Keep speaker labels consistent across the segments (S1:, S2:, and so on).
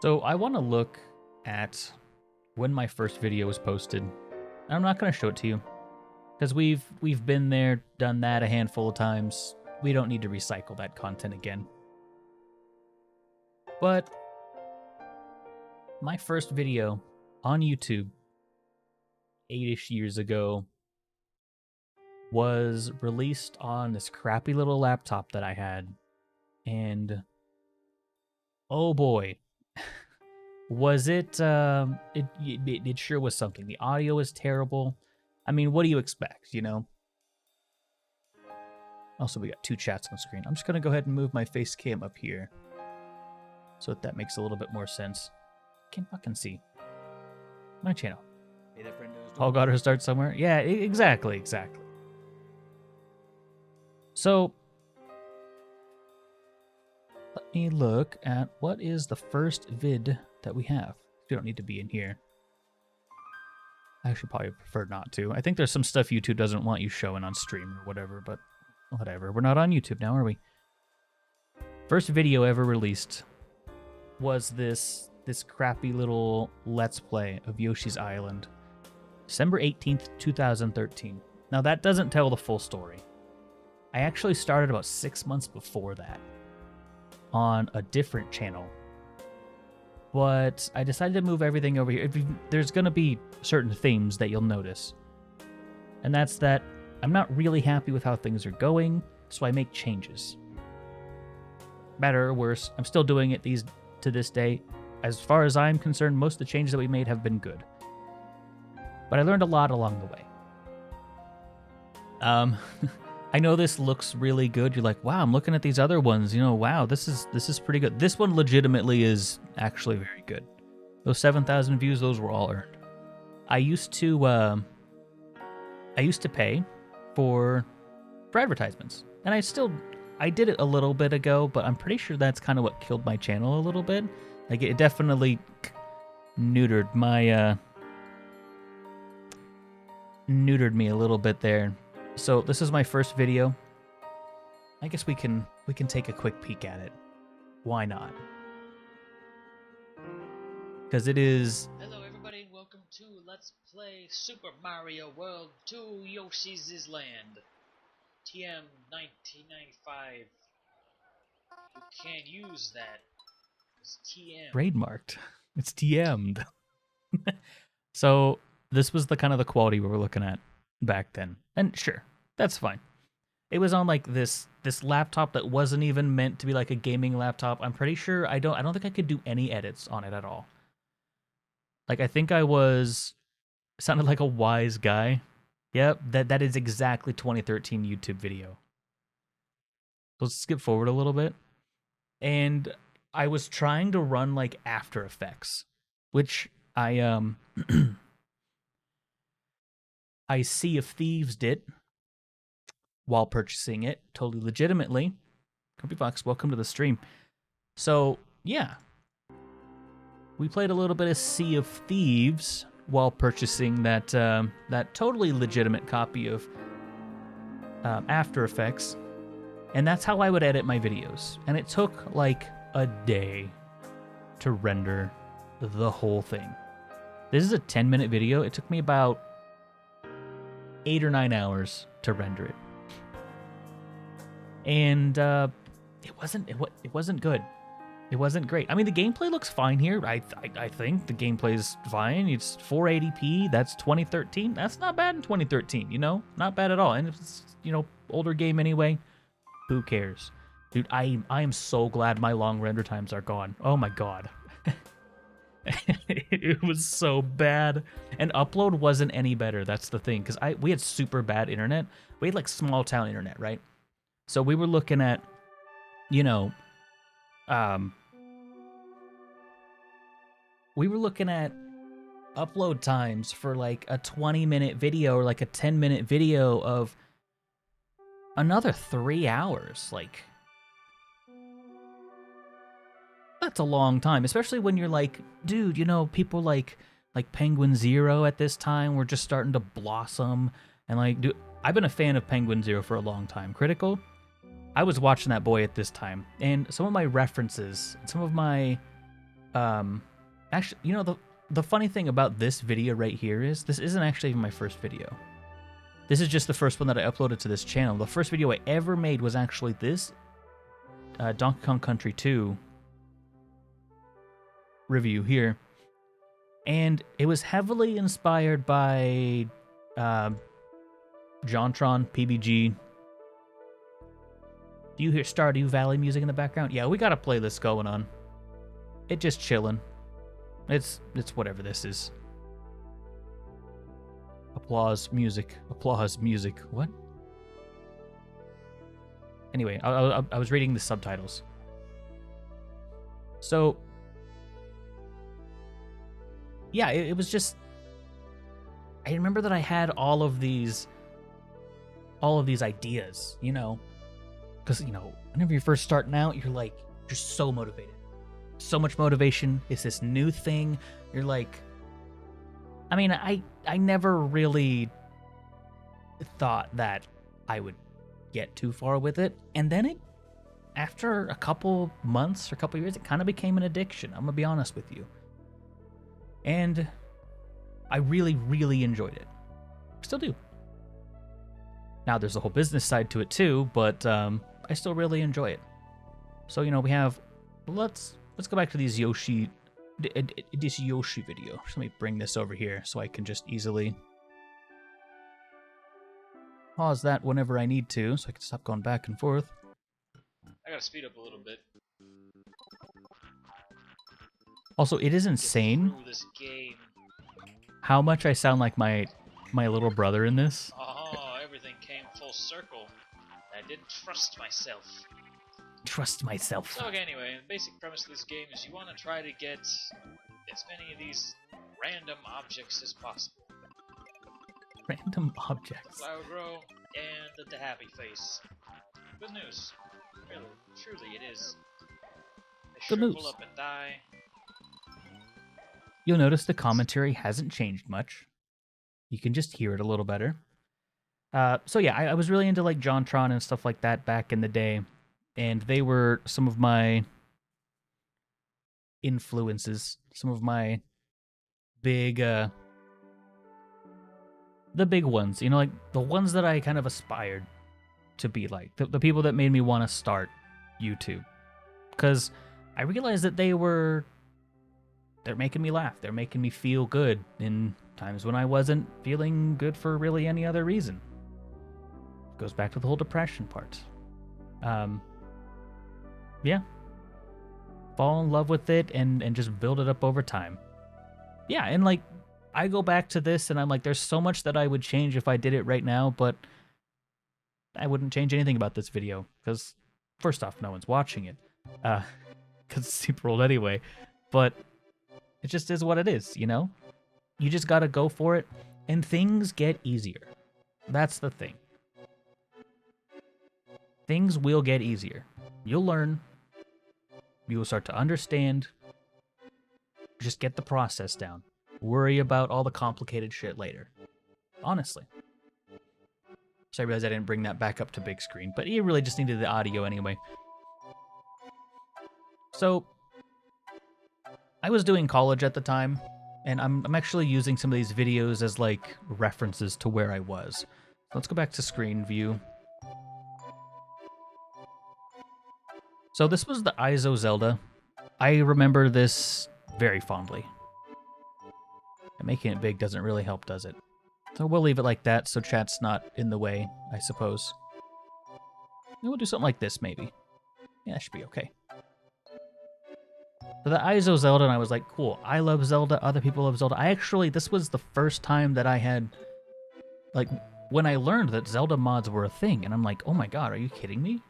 S1: So I want to look at when my first video was posted. I'm not going to show it to you because we've been there, done that a handful of times. We don't need to recycle that content again. But my first video on YouTube 8-ish years ago was released on this crappy little laptop that I had. And oh boy, was it, it sure was something. The audio was terrible. I mean, what do you expect, you know? Also, we got 2 chats on screen. I'm just going to go ahead and move my face cam up here so that makes a little bit more sense. Can't fucking see my channel.
S2: Hey, that friend knows.
S1: All gotta start somewhere. Yeah, exactly. So, let me look at what is the first vid that we have. You don't need to be in here. I actually probably prefer not to. I think there's some stuff YouTube doesn't want you showing on stream or whatever, but whatever. We're not on YouTube now, are we? First video ever released was this crappy little Let's Play of Yoshi's Island. December 18th, 2013. Now that doesn't tell the full story. I actually started about 6 months before that on a different channel. But I decided to move everything over here. There's going to be certain themes that you'll notice. And that's that I'm not really happy with how things are going, so I make changes. Better or worse, I'm still doing it to this day. As far as I'm concerned, most of the changes that we made have been good. But I learned a lot along the way. I know this looks really good. You're like, wow, I'm looking at these other ones. You know, wow, this is pretty good. This one legitimately is actually very good. Those 7,000 views, those were all earned. I used to pay for advertisements, and I did it a little bit ago, but I'm pretty sure that's kind of what killed my channel a little bit. Like, it definitely neutered me a little bit there. So this is my first video. I guess we can take a quick peek at it. Why not? Because it is...
S3: Hello everybody and welcome to Let's Play Super Mario World 2 Yoshi's Land. TM 1995. You can't use that. It's TM.
S1: trademarked. It's TM'd. So this was the kind of the quality we were looking at back then. And sure, that's fine. It was on like this laptop that wasn't even meant to be like a gaming laptop. I'm pretty sure I don't think I could do any edits on it at all. Like, I think I sounded like a wise guy. Yep, that is exactly 2013 YouTube video. Let's skip forward a little bit. And I was trying to run like After Effects, which I Sea of Thieves did while purchasing it, totally legitimately. Kirby Fox, welcome to the stream. So, yeah. We played a little bit of Sea of Thieves while purchasing that totally legitimate copy of After Effects. And that's how I would edit my videos. And it took like a day to render the whole thing. This is a 10-minute video. It took me about 8 or 9 hours to render it. And it wasn't good. It wasn't great. I mean, the gameplay looks fine here. I think the gameplay's fine. It's 480p. That's 2013. That's not bad in 2013, you know? Not bad at all. And it's, you know, older game anyway. Who cares? Dude, I am so glad my long render times are gone. Oh my god. It was so bad. And upload wasn't any better. That's the thing. Because we had super bad internet. We had like small town internet, right? So we were looking at, you know, we were looking at upload times for like a 20-minute video or like a 10-minute video of another 3 hours. Like, that's a long time, especially when you're like, dude, you know, people like Penguin Zero at this time were just starting to blossom. And like, dude, I've been a fan of Penguin Zero for a long time. Critical, I was watching that boy at this time, and some of my references, some of my Actually, you know, the funny thing about this video right here is this isn't actually even my first video. This is just the first one that I uploaded to this channel. The first video I ever made was actually this Donkey Kong Country 2 review here. And it was heavily inspired by JonTron, PBG. Do you hear Stardew Valley music in the background? Yeah, we got a playlist going on. It just chilling. It's whatever this is. Applause music. Applause music. What? Anyway, I was reading the subtitles. So, yeah, it was just... I remember that I had all of these ideas, you know? Because, you know, whenever you're first starting out, you're so motivated. So much motivation. It's this new thing. You're like... I mean, I never really thought that I would get too far with it. And then after a couple months or a couple years, it kind of became an addiction. I'm going to be honest with you. And I really, really enjoyed it. Still do. Now, there's a whole business side to it too, but I still really enjoy it. So, you know, we have... Let's go back to these Yoshi... This Yoshi video. Just let me bring this over here so I can just easily pause that whenever I need to, so I can stop going back and forth.
S3: I gotta speed up a little bit.
S1: Also, it is insane
S3: This game.
S1: how much I sound like my little brother in this.
S3: Oh, everything came full circle. I didn't trust myself.
S1: Trust myself.
S3: So anyway, the basic premise of this game is you want to try to get as many of these random objects as possible.
S1: Random objects.
S3: Flower grow, and the happy face. Good news. Really, truly it is. They
S1: Good
S3: shrivel
S1: news.
S3: up and die.
S1: You'll notice the commentary hasn't changed much. You can just hear it a little better. So yeah, I was really into like JonTron and stuff like that back in the day. And they were some of my influences, some of my big, the big ones, you know, like the ones that I kind of aspired to be like, the people that made me want to start YouTube. Because I realized that they're making me laugh. They're making me feel good in times when I wasn't feeling good for really any other reason. Goes back to the whole depression part. Yeah. Fall in love with it and just build it up over time. Yeah, and like, I go back to this and I'm like, there's so much that I would change if I did it right now, but I wouldn't change anything about this video, because first off, no one's watching it. Because it's super old anyway. But it just is what it is, you know? You just gotta go for it, and things get easier. That's the thing. Things will get easier. You'll learn. You will start to understand. Just get the process down. Worry about all the complicated shit later. Honestly. So I realized I didn't bring that back up to big screen, but you really just needed the audio anyway. So, I was doing college at the time, and I'm actually using some of these videos as like references to where I was. So let's go back to screen view. So this was the ISO Zelda. I remember this very fondly. And making it big doesn't really help, does it? So we'll leave it like that so chat's not in the way, I suppose. And we'll do something like this, maybe. Yeah, that should be okay. So the ISO Zelda, and I was like, cool, I love Zelda, other people love Zelda. This was the first time that I had, like, when I learned that Zelda mods were a thing, and I'm like, oh my god, are you kidding me?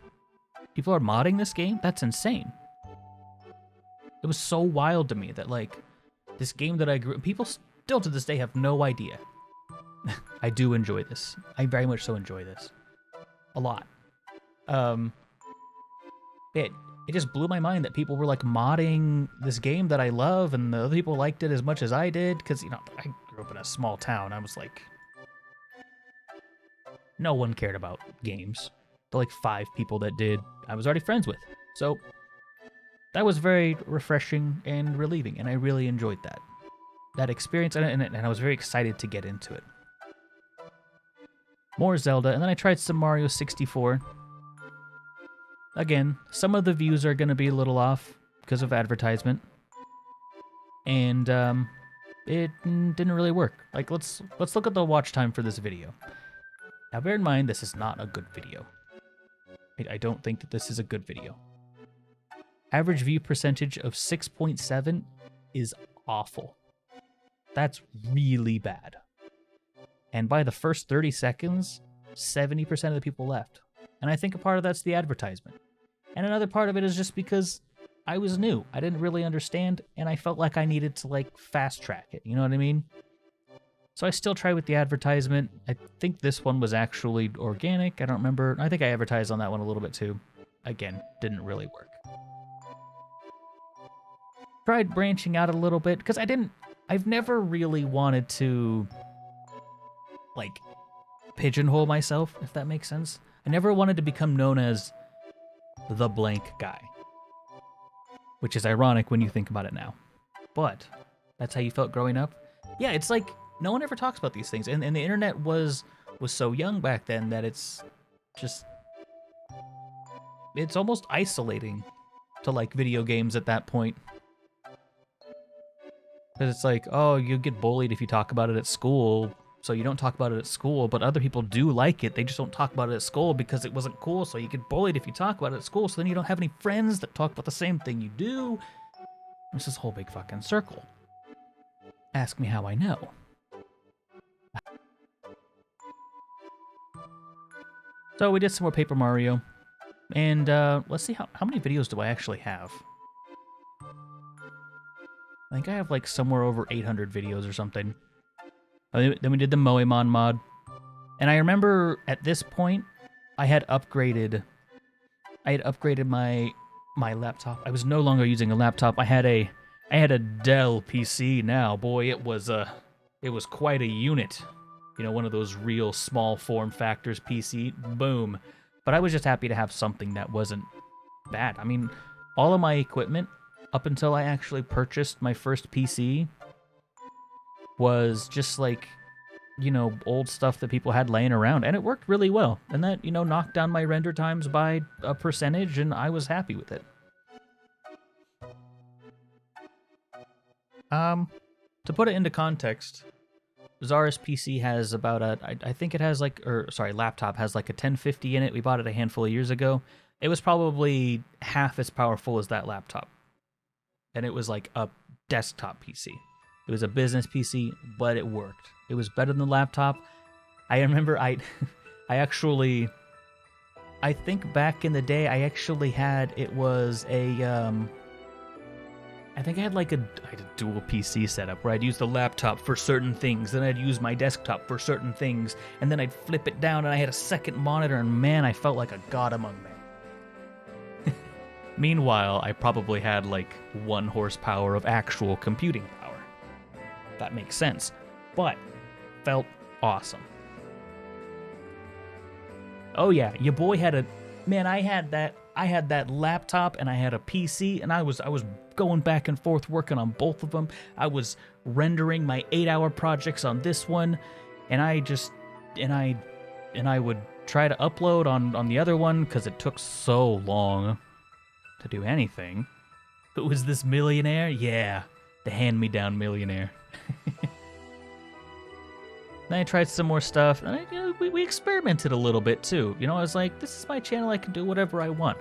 S1: People are modding this game? That's insane. It was so wild to me that, like, this game that I grew... People still to this day have no idea. I do enjoy this. I very much so enjoy this. A lot. It just blew my mind that people were, like, modding this game that I love, and the other people liked it as much as I did, because, you know, I grew up in a small town. I was like... No one cared about games. The, like, 5 people that did, I was already friends with. So, that was very refreshing and relieving, and I really enjoyed that experience, and I was very excited to get into it. More Zelda, and then I tried some Mario 64. Again, some of the views are going to be a little off because of advertisement, and it didn't really work. Like, let's look at the watch time for this video. Now, bear in mind, this is not a good video. I don't think that this is a good video. Average view percentage of 6.7 is awful. That's really bad. And by the first 30 seconds, 70% of the people left. And I think a part of that's the advertisement. And another part of it is just because I was new. I didn't really understand, and I felt like I needed to, like, fast track it. You know what I mean? So I still tried with the advertisement. I think this one was actually organic. I don't remember. I think I advertised on that one a little bit too. Again, didn't really work. Tried branching out a little bit, because I've never really wanted to, like, pigeonhole myself, if that makes sense. I never wanted to become known as the blank guy. Which is ironic when you think about it now. But that's how you felt growing up? Yeah, it's like no one ever talks about these things. And the internet was so young back then that it's almost isolating to, like, video games at that point. Because it's like, oh, you get bullied if you talk about it at school, so you don't talk about it at school, but other people do like it. They just don't talk about it at school because it wasn't cool, so you get bullied if you talk about it at school, so then you don't have any friends that talk about the same thing you do. It's this whole big fucking circle. Ask me how I know. So we did some more Paper Mario, and let's see how many videos do I actually have. I think I have, like, somewhere over 800 videos or something. Then we did the Moemon mod. And I remember at this point, I had upgraded my laptop. I was no longer using a laptop. I had a Dell PC now. Boy, it was quite a unit. You know, one of those real small form factors PC. Boom. But I was just happy to have something that wasn't bad. I mean, all of my equipment up until I actually purchased my first PC was just, like, you know, old stuff that people had laying around, and it worked really well. And that, you know, knocked down my render times by a percentage, and I was happy with it. To put it into context, Zara's PC has about I think it has, like, laptop has, like, a 1050 in it. We bought it a handful of years ago. It was probably half as powerful as that laptop. And it was, like, a desktop PC. It was a business PC, but it worked. It was better than the laptop. I remember I think back in the day, I actually had, it was a, I think I had a dual PC setup where I'd use the laptop for certain things, then I'd use my desktop for certain things, and then I'd flip it down and I had a second monitor, and man, I felt like a god among men. Meanwhile, I probably had, like, 1 horsepower of actual computing power. That makes sense. But felt awesome. Oh yeah, your boy had I had that laptop and I had a PC, and I was going back and forth working on both of them. I was rendering my 8-hour projects on this one, and I would try to upload on the other one because it took so long to do anything. Who was this millionaire? Yeah, the hand-me-down millionaire. Then I tried some more stuff, and we experimented a little bit too. You know, I was like, this is my channel, I can do whatever I want.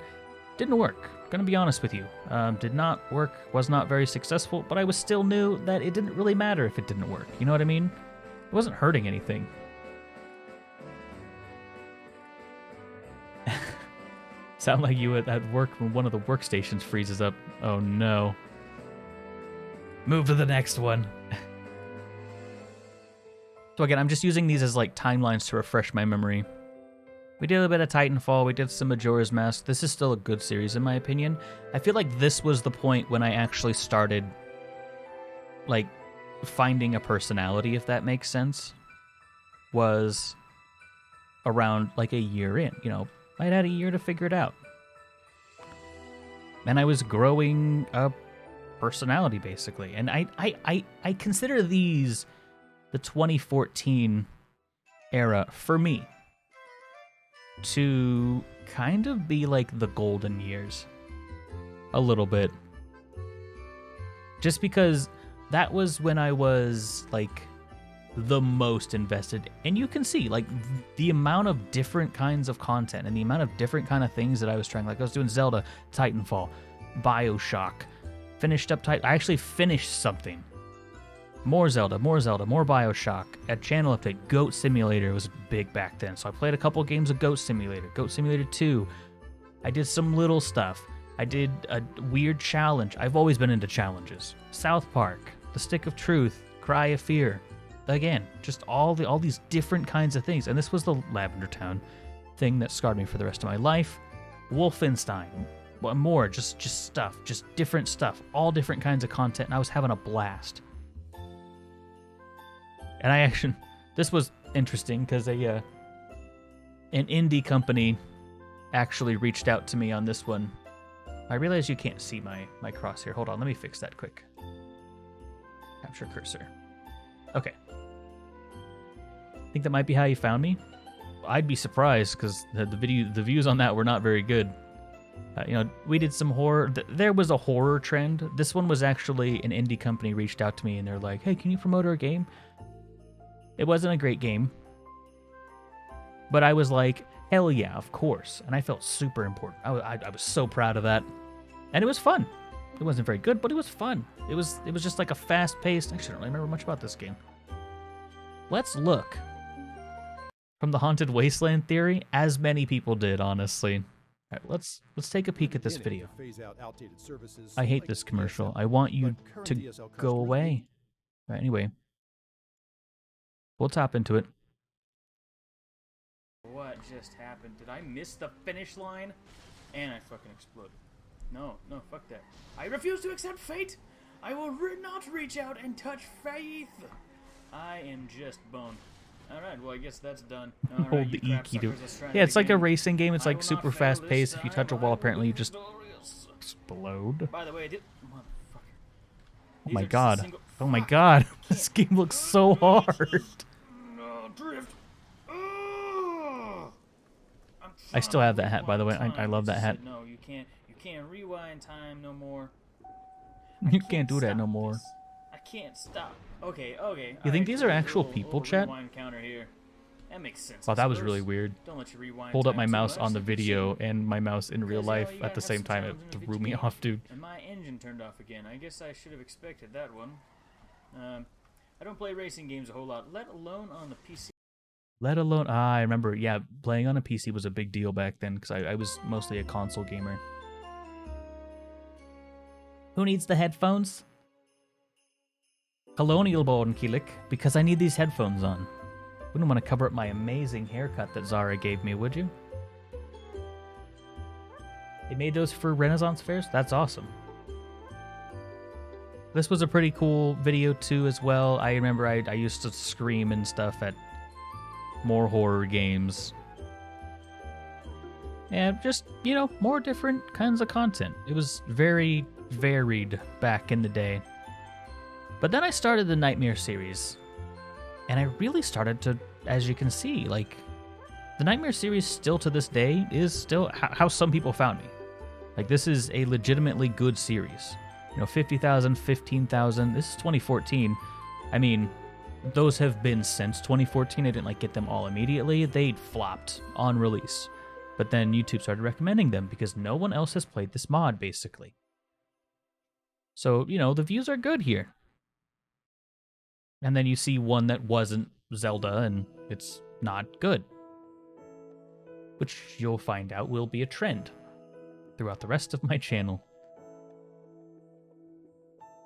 S1: Didn't work, gonna be honest with you. Did not work, was not very successful, but I was still new that it didn't really matter if it didn't work. You know what I mean? It wasn't hurting anything. Sound like you at work when one of the workstations freezes up. Oh no. Move to the next one. So again, I'm just using these as, like, timelines to refresh my memory. We did a bit of Titanfall, we did some Majora's Mask. This is still a good series in my opinion. I feel like this was the point when I actually started, like, finding a personality, if that makes sense. Was around, like, a year in, you know. I'd had a year to figure it out. and I was growing a personality basically. And I consider these the 2014 era for me to kind of be like the golden years a little bit, just because that was when I was like the most invested. And you can see like the amount of different kinds of content and the amount of different kind of things that I was trying. Like I was doing Zelda, Titanfall, BioShock, finished up I actually finished something. More Zelda, more BioShock. At channel update, Goat Simulator was big back then. So I played a couple games of Goat Simulator, Goat Simulator 2. I did some little stuff. I did a weird challenge. I've always been into challenges. South Park, The Stick of Truth, Cry of Fear. Again, just all these different kinds of things. And this was the Lavender Town thing that scarred me for the rest of my life. Wolfenstein, more, just stuff, just different stuff, all different kinds of content, and I was having a blast. And this was interesting because an indie company actually reached out to me on this one. I realize you can't see my crosshair. Hold on, let me fix that quick. Capture cursor. Okay. I think that might be how you found me. I'd be surprised because the views on that were not very good. We did some horror. There was a horror trend. This one was actually an indie company reached out to me and they're like, "Hey, can you promote our game?" It wasn't a great game, but I was like, hell yeah, of course. And I felt super important. I was so proud of that. And it was fun. It wasn't very good, but it was fun. It was just like a fast-paced... Actually, I don't remember much about this game. Let's look. From the Haunted Wasteland theory, as many people did, honestly. All right, let's take a peek at this video. I hate this commercial. I want you to go away. All right, anyway. We'll tap into it. What just happened? Did I miss the finish line? And I fucking exploded. No, fuck that. I refuse to accept fate! I will not reach out and touch faith! I am just boned. Alright, well I guess that's done. Hold the E key to... Yeah, it's like a racing game. It's like super fast paced. If you touch a wall, apparently you just explode. By the way, motherfucker. Oh my god. Oh my god. This game looks so hard. Drift. I still have that hat, by the way. I love that hat. No, you can't rewind time no more. You can't do that no more. I can't stop. Okay. You think these are actual people, chat? That makes sense. Wow, that was really weird. Don't let you rewind. Hold up my mouse on the video and my mouse in real life at the same time. It threw me off, dude. And my engine turned off again. I guess I should have expected that one. I don't play racing games a whole lot, let alone on the PC. I remember, yeah, playing on a PC was a big deal back then because I was mostly a console gamer. Who needs the headphones? Hello, Newbornkilik, because I need these headphones on. Wouldn't want to cover up my amazing haircut that Zara gave me, would you? They made those for Renaissance fairs? That's awesome. This was a pretty cool video too as well. I remember I used to scream and stuff at more horror games. And just, more different kinds of content. It was very varied back in the day. But then I started the Nightmare series. And I really started to, as you can see, like, the Nightmare series still to this day is still how some people found me. Like, this is a legitimately good series. 50,000, 15,000. This is 2014. I mean, those have been since 2014. I didn't get them all immediately. They'd flopped on release. But then YouTube started recommending them because no one else has played this mod, basically. So, the views are good here. And then you see one that wasn't Zelda and it's not good. Which you'll find out will be a trend throughout the rest of my channel.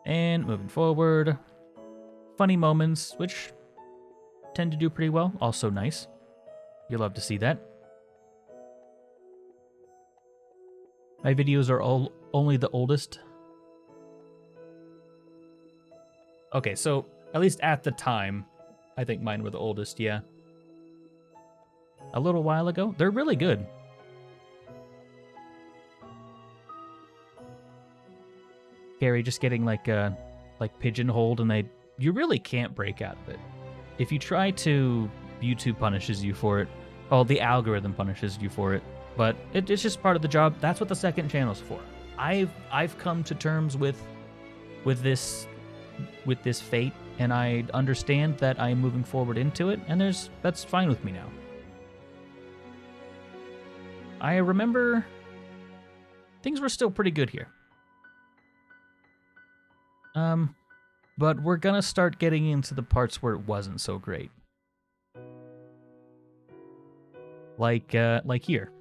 S1: And moving forward, funny moments, which tend to do pretty well. Also nice. You love to see that. My videos are only the oldest. Okay, so at least at the time, I think mine were the oldest, yeah. A little while ago. They're really good. scary just getting like pigeonholed, and you really can't break out of it. If you try to, YouTube punishes you for it. Oh, the algorithm punishes you for it. But it's just part of the job. That's what the second channel's for. I've come to terms with this fate, and I understand that I'm moving forward into it, and that's fine with me now. I remember things were still pretty good here. But we're gonna start getting into the parts where it wasn't so great. Like here.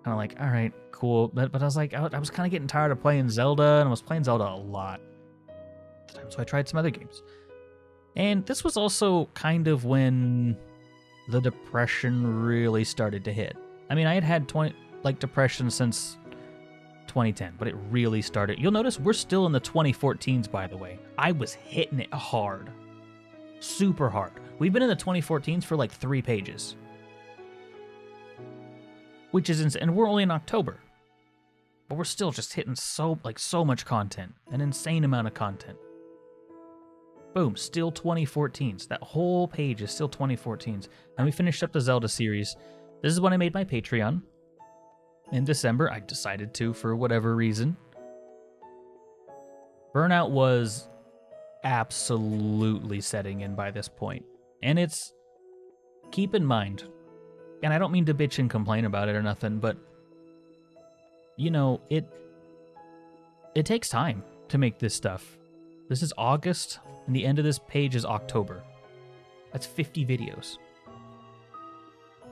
S1: Kind of like, all right, cool. But I was like, I was kind of getting tired of playing Zelda, and I was playing Zelda a lot. So I tried some other games. And this was also kind of when the depression really started to hit. I mean, I had depression since 2010, but it really started. You'll notice we're still in the 2014s, by the way. I was hitting it hard. Super hard. We've been in the 2014s for like 3 pages. Which is insane. And we're only in October. But we're still just hitting so much content. An insane amount of content. Boom, still 2014s. That whole page is still 2014s. And we finished up the Zelda series. This is when I made my Patreon. In December, I decided to, for whatever reason. Burnout was absolutely setting in by this point. And it's, keep in mind, and I don't mean to bitch and complain about it or nothing, but, you know, it takes time to make this stuff. This is August, and the end of this page is October. That's 50 videos.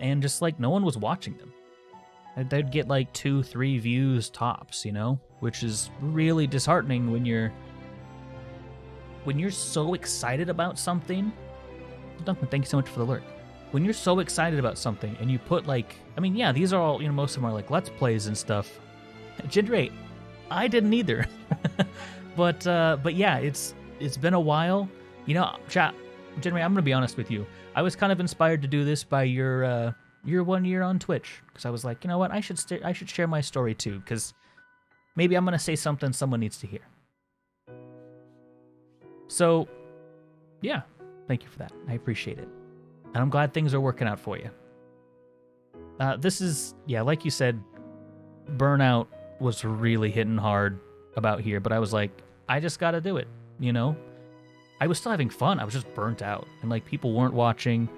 S1: And just like, no one was watching them. They'd get like 2-3 views tops, you know? Which is really disheartening when you're so excited about something. Duncan, thank you so much for the alert. When you're so excited about something and you put like, I mean, yeah, these are all, you know, most of them are like Let's Plays and stuff. Gender, I didn't either. but yeah, it's been a while. You know, chat, Gender, I'm gonna be honest with you. I was kind of inspired to do this by your 1 year on Twitch, because I was like, you know what, I should share my story too, because maybe I'm gonna say something someone needs to hear. So, yeah, thank you for that. I appreciate it. And I'm glad things are working out for you. This is, yeah, like you said, burnout was really hitting hard about here, but I was like, I just gotta do it, you know? I was still having fun, I was just burnt out, and like people weren't watching,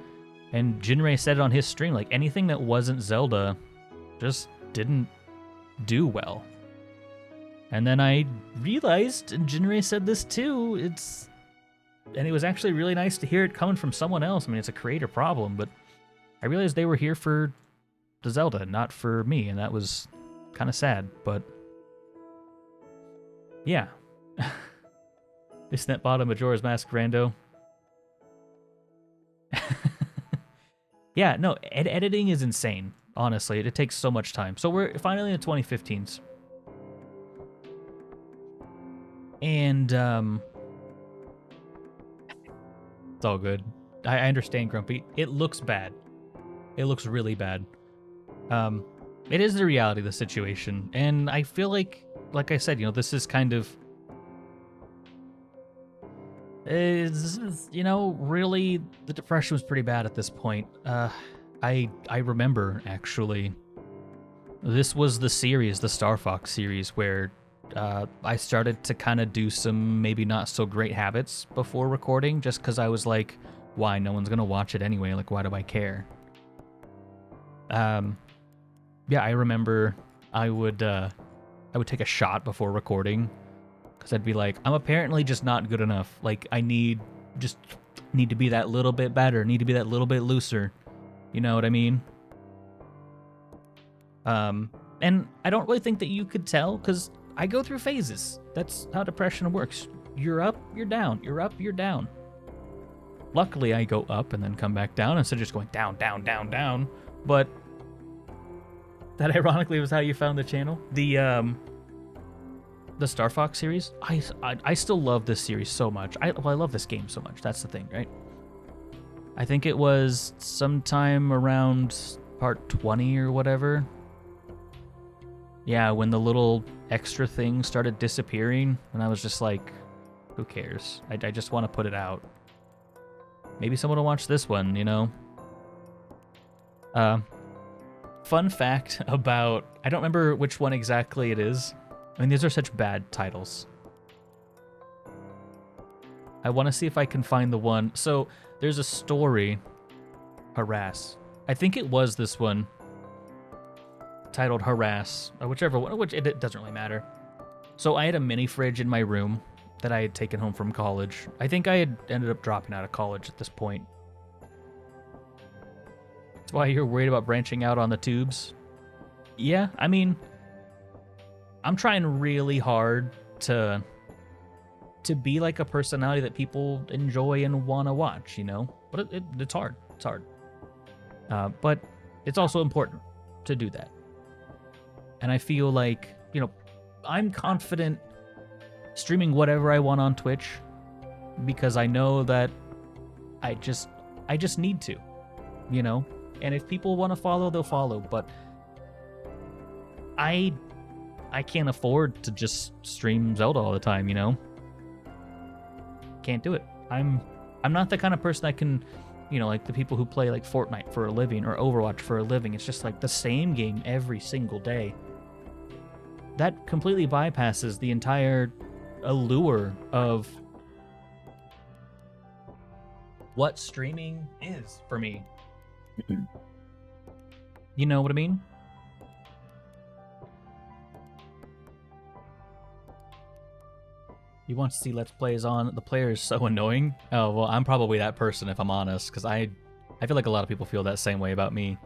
S1: and Jinrei said it on his stream, like anything that wasn't Zelda just didn't do well. And then I realized, and Jinrei said this too, and it was actually really nice to hear it coming from someone else. I mean, it's a creator problem, but I realized they were here for the Zelda, not for me, and that was kind of sad, but yeah. Isn't that bottom Majora's Mask rando? Yeah, no, editing is insane, honestly. It takes so much time. So we're finally in the 2015s. And, it's all good. I understand, Grumpy. It looks bad. It looks really bad. It is the reality of the situation. And I feel like I said, you know, this is kind of... you know, really, the depression was pretty bad at this point. I remember, actually, this was the series, the Star Fox series, where I started to kind of do some maybe not so great habits before recording, just because I was like, why? No one's gonna watch it anyway, like, why do I care? Yeah, I remember I would take a shot before recording, because I'd be like, I'm apparently just not good enough. Like, I need to be that little bit better, need to be that little bit looser. You know what I mean? And I don't really think that you could tell, because I go through phases. That's how depression works. You're up, you're down. You're up, you're down. Luckily, I go up and then come back down instead of just going down, down, down, down. But that ironically was how you found the channel. The Star Fox series, I still love this series so much. I love this game so much. That's the thing, right? I think it was sometime around part 20 or whatever. yeah, when the little extra things started disappearing, and I was just like, who cares? I just want to put it out. Maybe someone will watch this one, you know? Fun fact about... I don't remember which one exactly it is. I mean, these are such bad titles. I want to see if I can find the one. So, there's a story. Harass. I think it was this one. Titled Harass. Or whichever one. Which it doesn't really matter. So, I had a mini fridge in my room that I had taken home from college. I think I had ended up dropping out of college at this point. That's why you're worried about branching out on the tubes? Yeah, I mean, I'm trying really hard to be like a personality that people enjoy and want to watch, you know? But it's hard. It's hard. But it's also important to do that. And I feel like, you know, I'm confident streaming whatever I want on Twitch because I know that I just need to, you know? And if people want to follow, they'll follow, but I can't afford to just stream Zelda all the time, you know? Can't do it. I'm not the kind of person that can, you know, like the people who play like Fortnite for a living or Overwatch for a living. It's just like the same game every single day. That completely bypasses the entire allure of what streaming is for me. You know what I mean? You want to see Let's Plays on, the player is so annoying. Oh, well, I'm probably that person if I'm honest, because I feel like a lot of people feel that same way about me.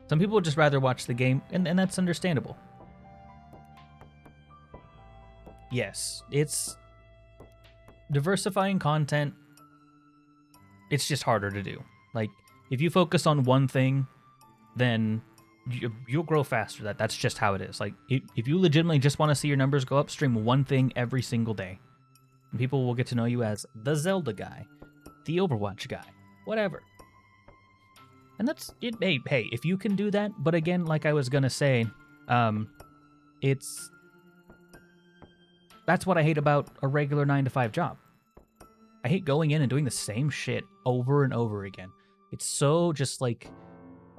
S1: Some people would just rather watch the game, and that's understandable. Yes, it's diversifying content. It's just harder to do. Like, if you focus on one thing, then you'll grow faster. That's just how it is. Like, if you legitimately just want to see your numbers go up, stream one thing every single day. And people will get to know you as the Zelda guy, the Overwatch guy, whatever. And that's it. Hey, if you can do that, but again, like I was gonna say, that's what I hate about a regular 9-to-5 job. I hate going in and doing the same shit over and over again. It's so just like,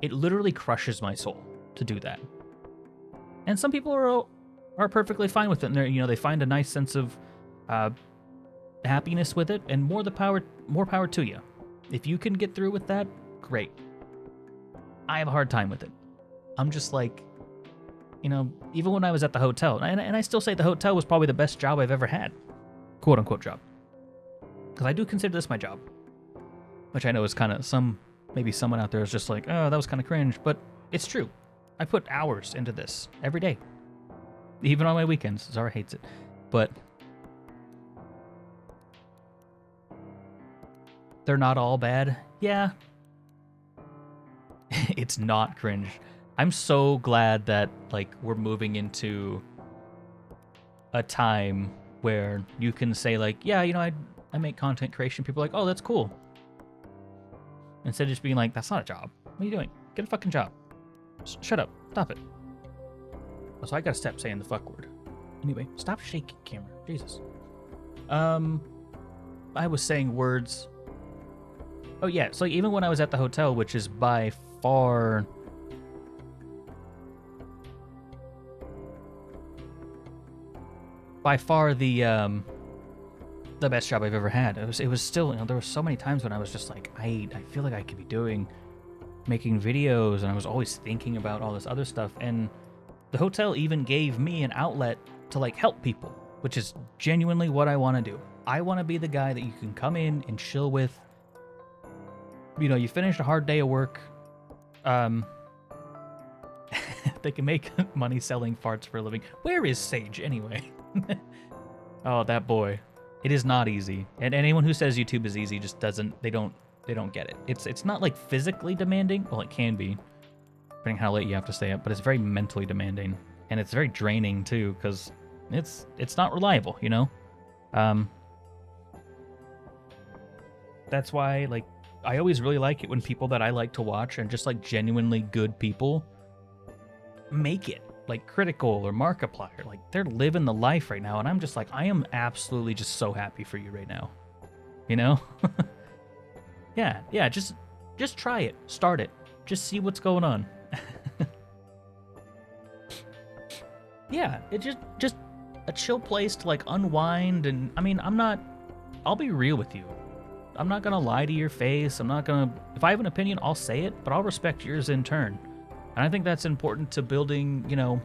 S1: it literally crushes my soul to do that. And some people are perfectly fine with it. And they find a nice sense of happiness with it, and more power to you. If you can get through with that, great. I have a hard time with it. I'm just like, even when I was at the hotel, and I still say the hotel was probably the best job I've ever had, quote unquote job, because I do consider this my job, which I know is kind of maybe someone out there is just like, oh, that was kind of cringe, but it's true. I put hours into this every day, even on my weekends. Zara hates it, but they're not all bad. Yeah, it's not cringe. I'm so glad that we're moving into a time where you can say yeah, I make content creation. People are like, oh, that's cool. Instead of just being like, that's not a job. What are you doing? Get a fucking job. Shut up. Stop it. Oh, so I gotta stop saying the fuck word. Anyway, stop shaking, camera. Jesus. I was saying words. Oh yeah, so even when I was at the hotel, which is by far the best job I've ever had. It was still, there were so many times when I was just like, I feel like I could be making videos, and I was always thinking about all this other stuff. And the hotel even gave me an outlet to help people, which is genuinely what I want to do. I want to be the guy that you can come in and chill with. You finished a hard day of work. They can make money selling farts for a living. Where is Sage anyway? Oh, that boy. It is not easy. And anyone who says YouTube is easy just they don't get it. It's not physically demanding. Well, it can be, depending how late you have to stay up, but it's very mentally demanding. And it's very draining too, because it's not reliable, That's why I always really like it when people that I like to watch and just genuinely good people make it. like Critical or Markiplier. Like they're living the life right now, and I'm just like, I am absolutely just so happy for you right now. You know? Yeah, just try it. Start it. Just see what's going on. Yeah, it just a chill place to like unwind. And I mean, I'll be real with you. I'm not gonna lie to your face. If I have an opinion, I'll say it, but I'll respect yours in turn. And I think that's important to building, you know,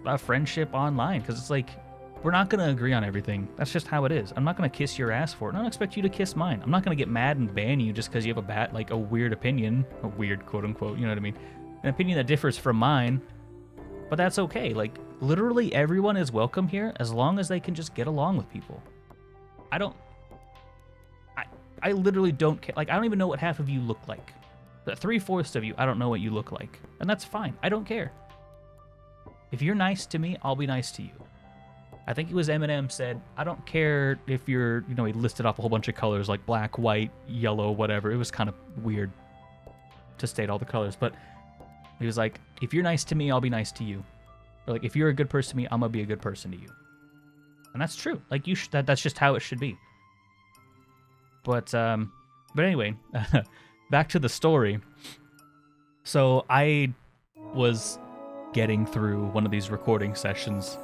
S1: a friendship online, because it's like, we're not gonna agree on everything. That's just how it is. I'm not gonna kiss your ass for it. I don't expect you to kiss mine. I'm not gonna get mad and ban you just because you have a weird opinion, a weird quote unquote, you know what I mean? An opinion that differs from mine. But that's okay. Like, literally everyone is welcome here as long as they can just get along with people. I literally don't care. Like, I don't even know what half of you look like. The 3/4 of you, I don't know what you look like. And that's fine. I don't care. If you're nice to me, I'll be nice to you. I think it was Eminem said, I don't care if you're, you know, he listed off a whole bunch of colors like black, white, yellow, whatever. It was kind of weird to state all the colors, but he was like, if you're nice to me, I'll be nice to you. Or like, if you're a good person to me, I'm gonna be a good person to you. And that's true. Like, that's just how it should be. But anyway, back to the story. So I was getting through one of these recording sessions.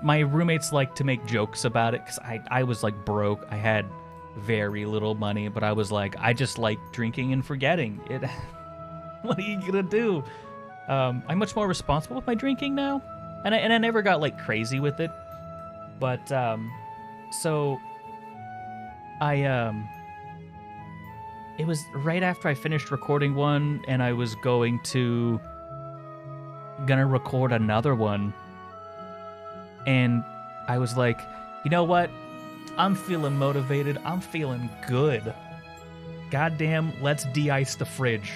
S1: My roommates like to make jokes about it because I was like broke. I had very little money, but I was like, I just like drinking and forgetting it. What are you gonna do? I'm much more responsible with my drinking now, and I never got like crazy with it. But so it was right after I finished recording one, and I was gonna record another one, and I was like, you know what? I'm feeling motivated. I'm feeling good. Goddamn, let's de-ice the fridge.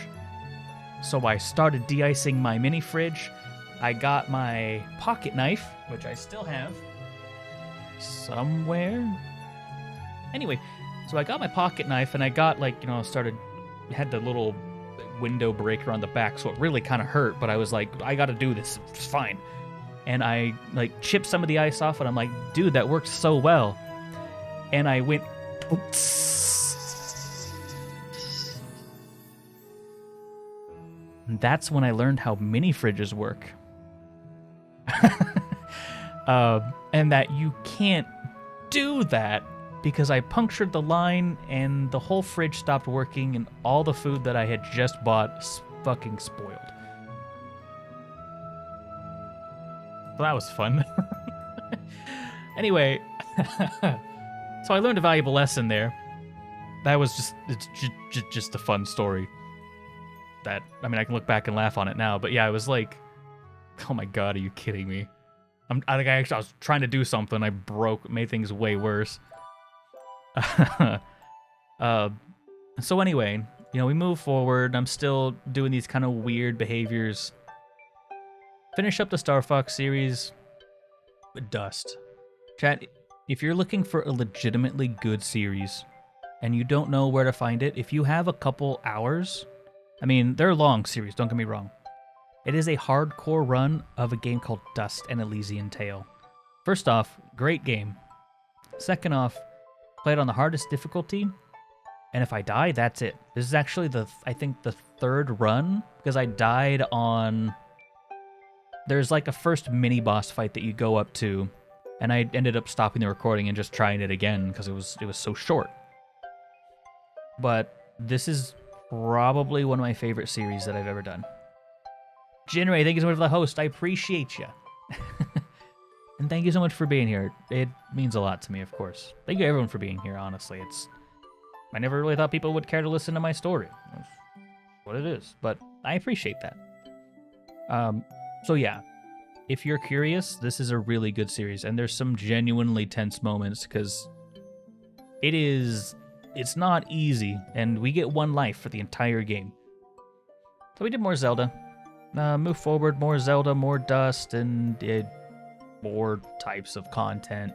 S1: So I started de-icing my mini fridge. I got my pocket knife, which I still have somewhere. Anyway, so I got my pocket knife, and I got like, you know, had the little window breaker on the back, so it really kind of hurt, but I was like, I gotta do this. It's fine. And I like chipped some of the ice off, and I'm like, dude, that worked so well. And I went, oops. That's when I learned how mini fridges work. And that you can't do that because I punctured the line and the whole fridge stopped working and all the food that I had just bought fucking spoiled. So that was fun. Anyway, so I learned a valuable lesson there. That was just a fun story. That, I mean, I can look back and laugh on it now, but yeah, I was like, oh my god, are you kidding me? I was trying to do something, I made things way worse. So anyway, you know, we move forward. I'm still doing these kind of weird behaviors. Finish up the Star Fox series. Dust. Chat, if you're looking for a legitimately good series and you don't know where to find it, if you have a couple hours, I mean, they're long series, don't get me wrong. It is a hardcore run of a game called Dust: An Elysian Tale. First off, great game. Second off, play it on the hardest difficulty, and if I die, that's it. This is actually I think the third run, because I died on... There's like a first mini-boss fight that you go up to, and I ended up stopping the recording and just trying it again, because it was so short. But this is probably one of my favorite series that I've ever done. Jinray, thank you so much for the host. I appreciate you. And thank you so much for being here. It means a lot to me, of course. Thank you everyone for being here, honestly. I never really thought people would care to listen to my story. That's what it is. But I appreciate that. So yeah, if you're curious, this is a really good series. And there's some genuinely tense moments because it's not easy. And we get one life for the entire game. So we did more Zelda. Move forward, more Zelda, more Dust, and more types of content.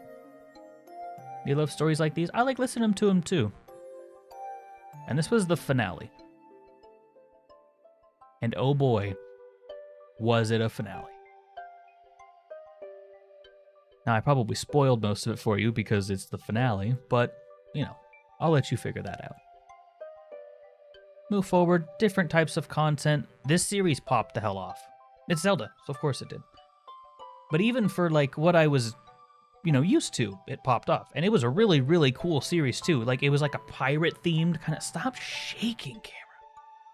S1: You love stories like these? I like listening to them too. And this was the finale. And oh boy, Was it a finale? Now, I probably spoiled most of it for you because it's the finale, but, I'll let you figure that out. Move forward, different types of content. This series popped the hell off. It's Zelda, so of course it did. But even for, what I was, used to, it popped off. And it was a really, really cool series, too. It was like a pirate-themed kind of... Stop shaking, camera.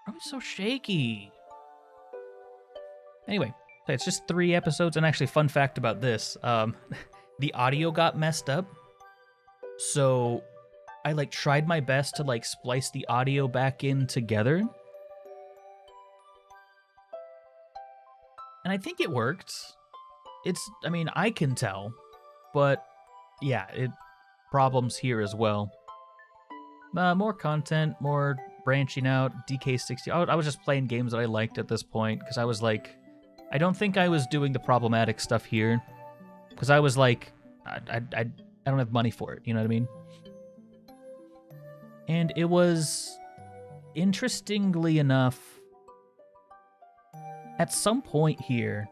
S1: Why are we so shaky? Anyway, it's just 3 episodes, and actually, fun fact about this, the audio got messed up, so I, tried my best to, splice the audio back in together. And I think it worked. I can tell, but, yeah, problems here as well. More content, more branching out, DK60. I was just playing games that I liked at this point, because I was I don't think I was doing the problematic stuff here, because I was I don't have money for it, you know what I mean? And it was, interestingly enough, at some point here,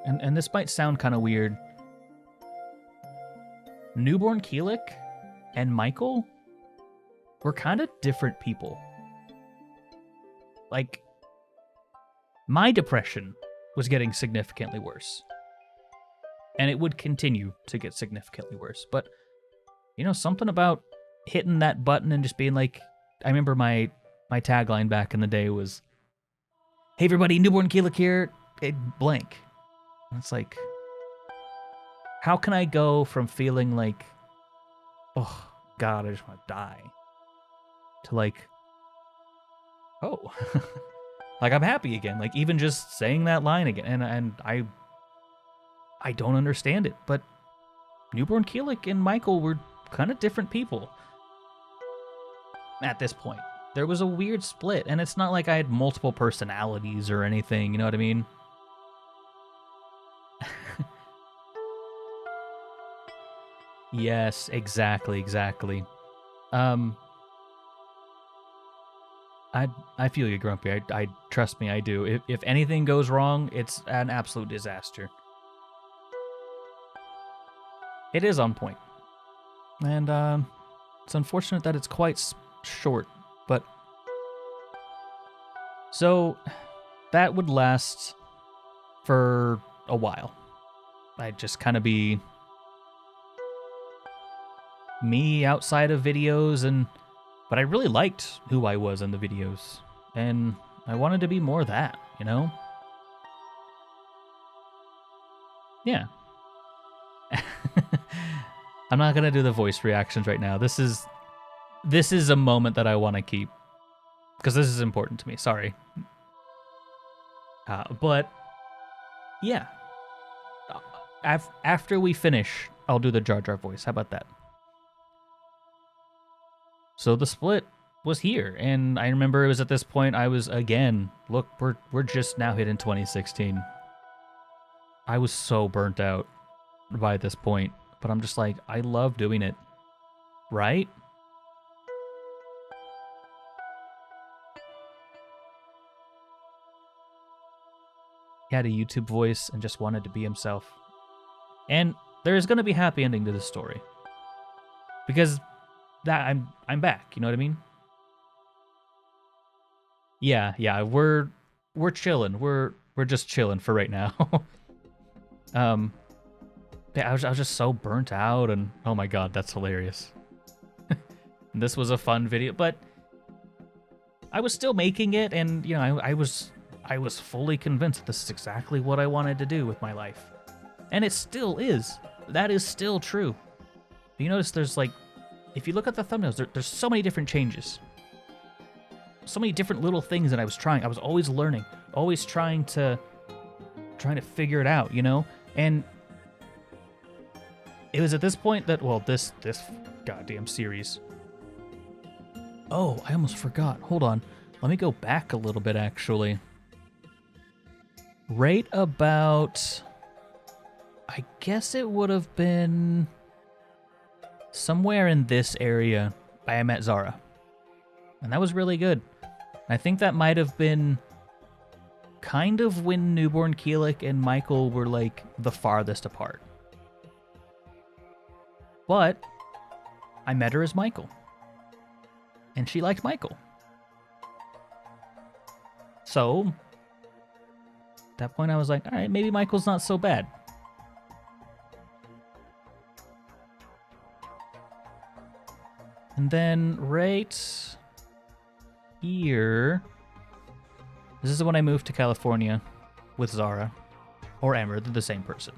S1: and this might sound kind of weird, Newbornkilik and Michael were kind of different people. My depression was getting significantly worse. And it would continue to get significantly worse. But, something about hitting that button and just being I remember my tagline back in the day was, "Hey everybody, Newbornkilik here, blank." And it's how can I go from feeling oh, God, I just want to die, to oh, I'm happy again. Even just saying that line again. And I don't understand it, but Newbornkilik and Michael were kind of different people at this point. There was a weird split, and it's not like I had multiple personalities or anything, you know what I mean? Yes, exactly. I feel you, Grumpy. I trust me, I do. If anything goes wrong, it's an absolute disaster. It is on point. And it's unfortunate that it's quite short, but... So, that would last for a while. I'd just kind of be me outside of videos, but I really liked who I was in the videos, and I wanted to be more that, Yeah. I'm not gonna do the voice reactions right now. This is a moment that I want to keep, because this is important to me. Sorry. But yeah, after we finish, I'll do the Jar Jar voice. How about that? So the split was here, and I remember it was at this point I was, again, look, we're just now hitting 2016. I was so burnt out by this point, but I'm just I love doing it, right? He had a YouTube voice and just wanted to be himself. And there is going to be a happy ending to this story, because that I'm back, you know what I mean? Yeah, we're chilling. We're just chilling for right now. Yeah, I was just so burnt out, and oh my god, that's hilarious. This was a fun video, but I was still making it, and I was fully convinced that this is exactly what I wanted to do with my life. And it still is. That is still true. But you notice there's if you look at the thumbnails, there's so many different changes. So many different little things that I was trying. I was always learning, always trying to figure it out, And it was at this point that, well, this goddamn series. Oh, I almost forgot. Hold on. Let me go back a little bit, actually. Right about... I guess it would have been... somewhere in this area, I met Zara. And that was really good. I think that might have been kind of when Newbornkilik and Michael were like the farthest apart. But I met her as Michael. And she liked Michael. So at that point I was like, all right, maybe Michael's not so bad. And then right here, this is when I moved to California with Zara or Emmer. They're the same person.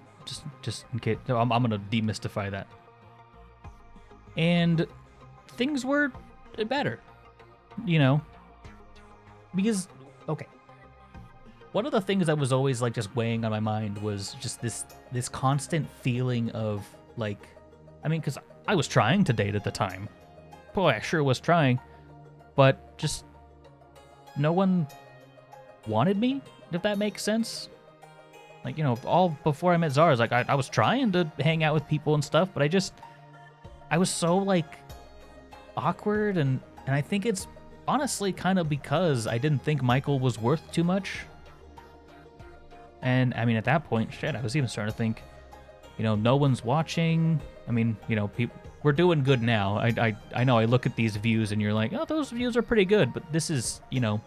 S1: Just in case, I'm gonna demystify that. And things were better, you know, because okay. One of the things that was always like just weighing on my mind was just this constant feeling of like, I mean, because I was trying to date at the time. Boy, I sure was trying, but just no one wanted me, if that makes sense. Like, you know, all before I met Zara, like I was trying to hang out with people and stuff, but I was so like awkward, and I think it's honestly kind of because I didn't think Michael was worth too much. And I mean, at that point, shit, I was even starting to think, you know, no one's watching. I mean, you know, we're doing good now. I know I look at these views and you're like, oh, those views are pretty good. But this is, you know,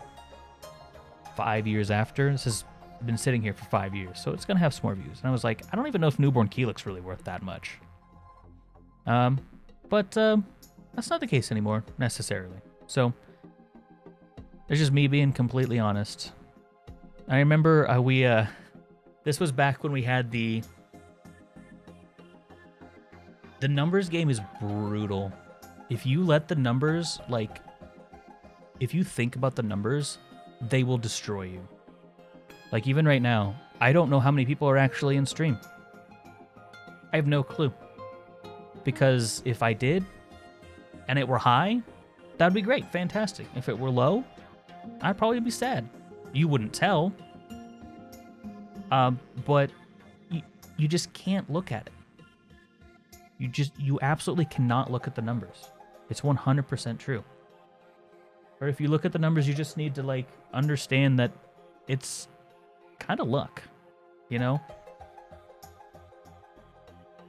S1: 5 years after. This has been sitting here for 5 years. So it's going to have some more views. And I was like, I don't even know if Newbornkilik's really worth that much. But that's not the case anymore, necessarily. So it's just me being completely honest. I remember this was back when we had the numbers game is brutal. If you let the numbers, like, if you think about the numbers, they will destroy you. Like, even right now, I don't know how many people are actually in stream. I have no clue. Because if I did, and it were high, that'd be great, fantastic. If it were low, I'd probably be sad. You wouldn't tell. But you just can't look at it. You absolutely cannot look at the numbers. It's 100% true. Or if you look at the numbers, you just need to like understand that it's kind of luck, you know?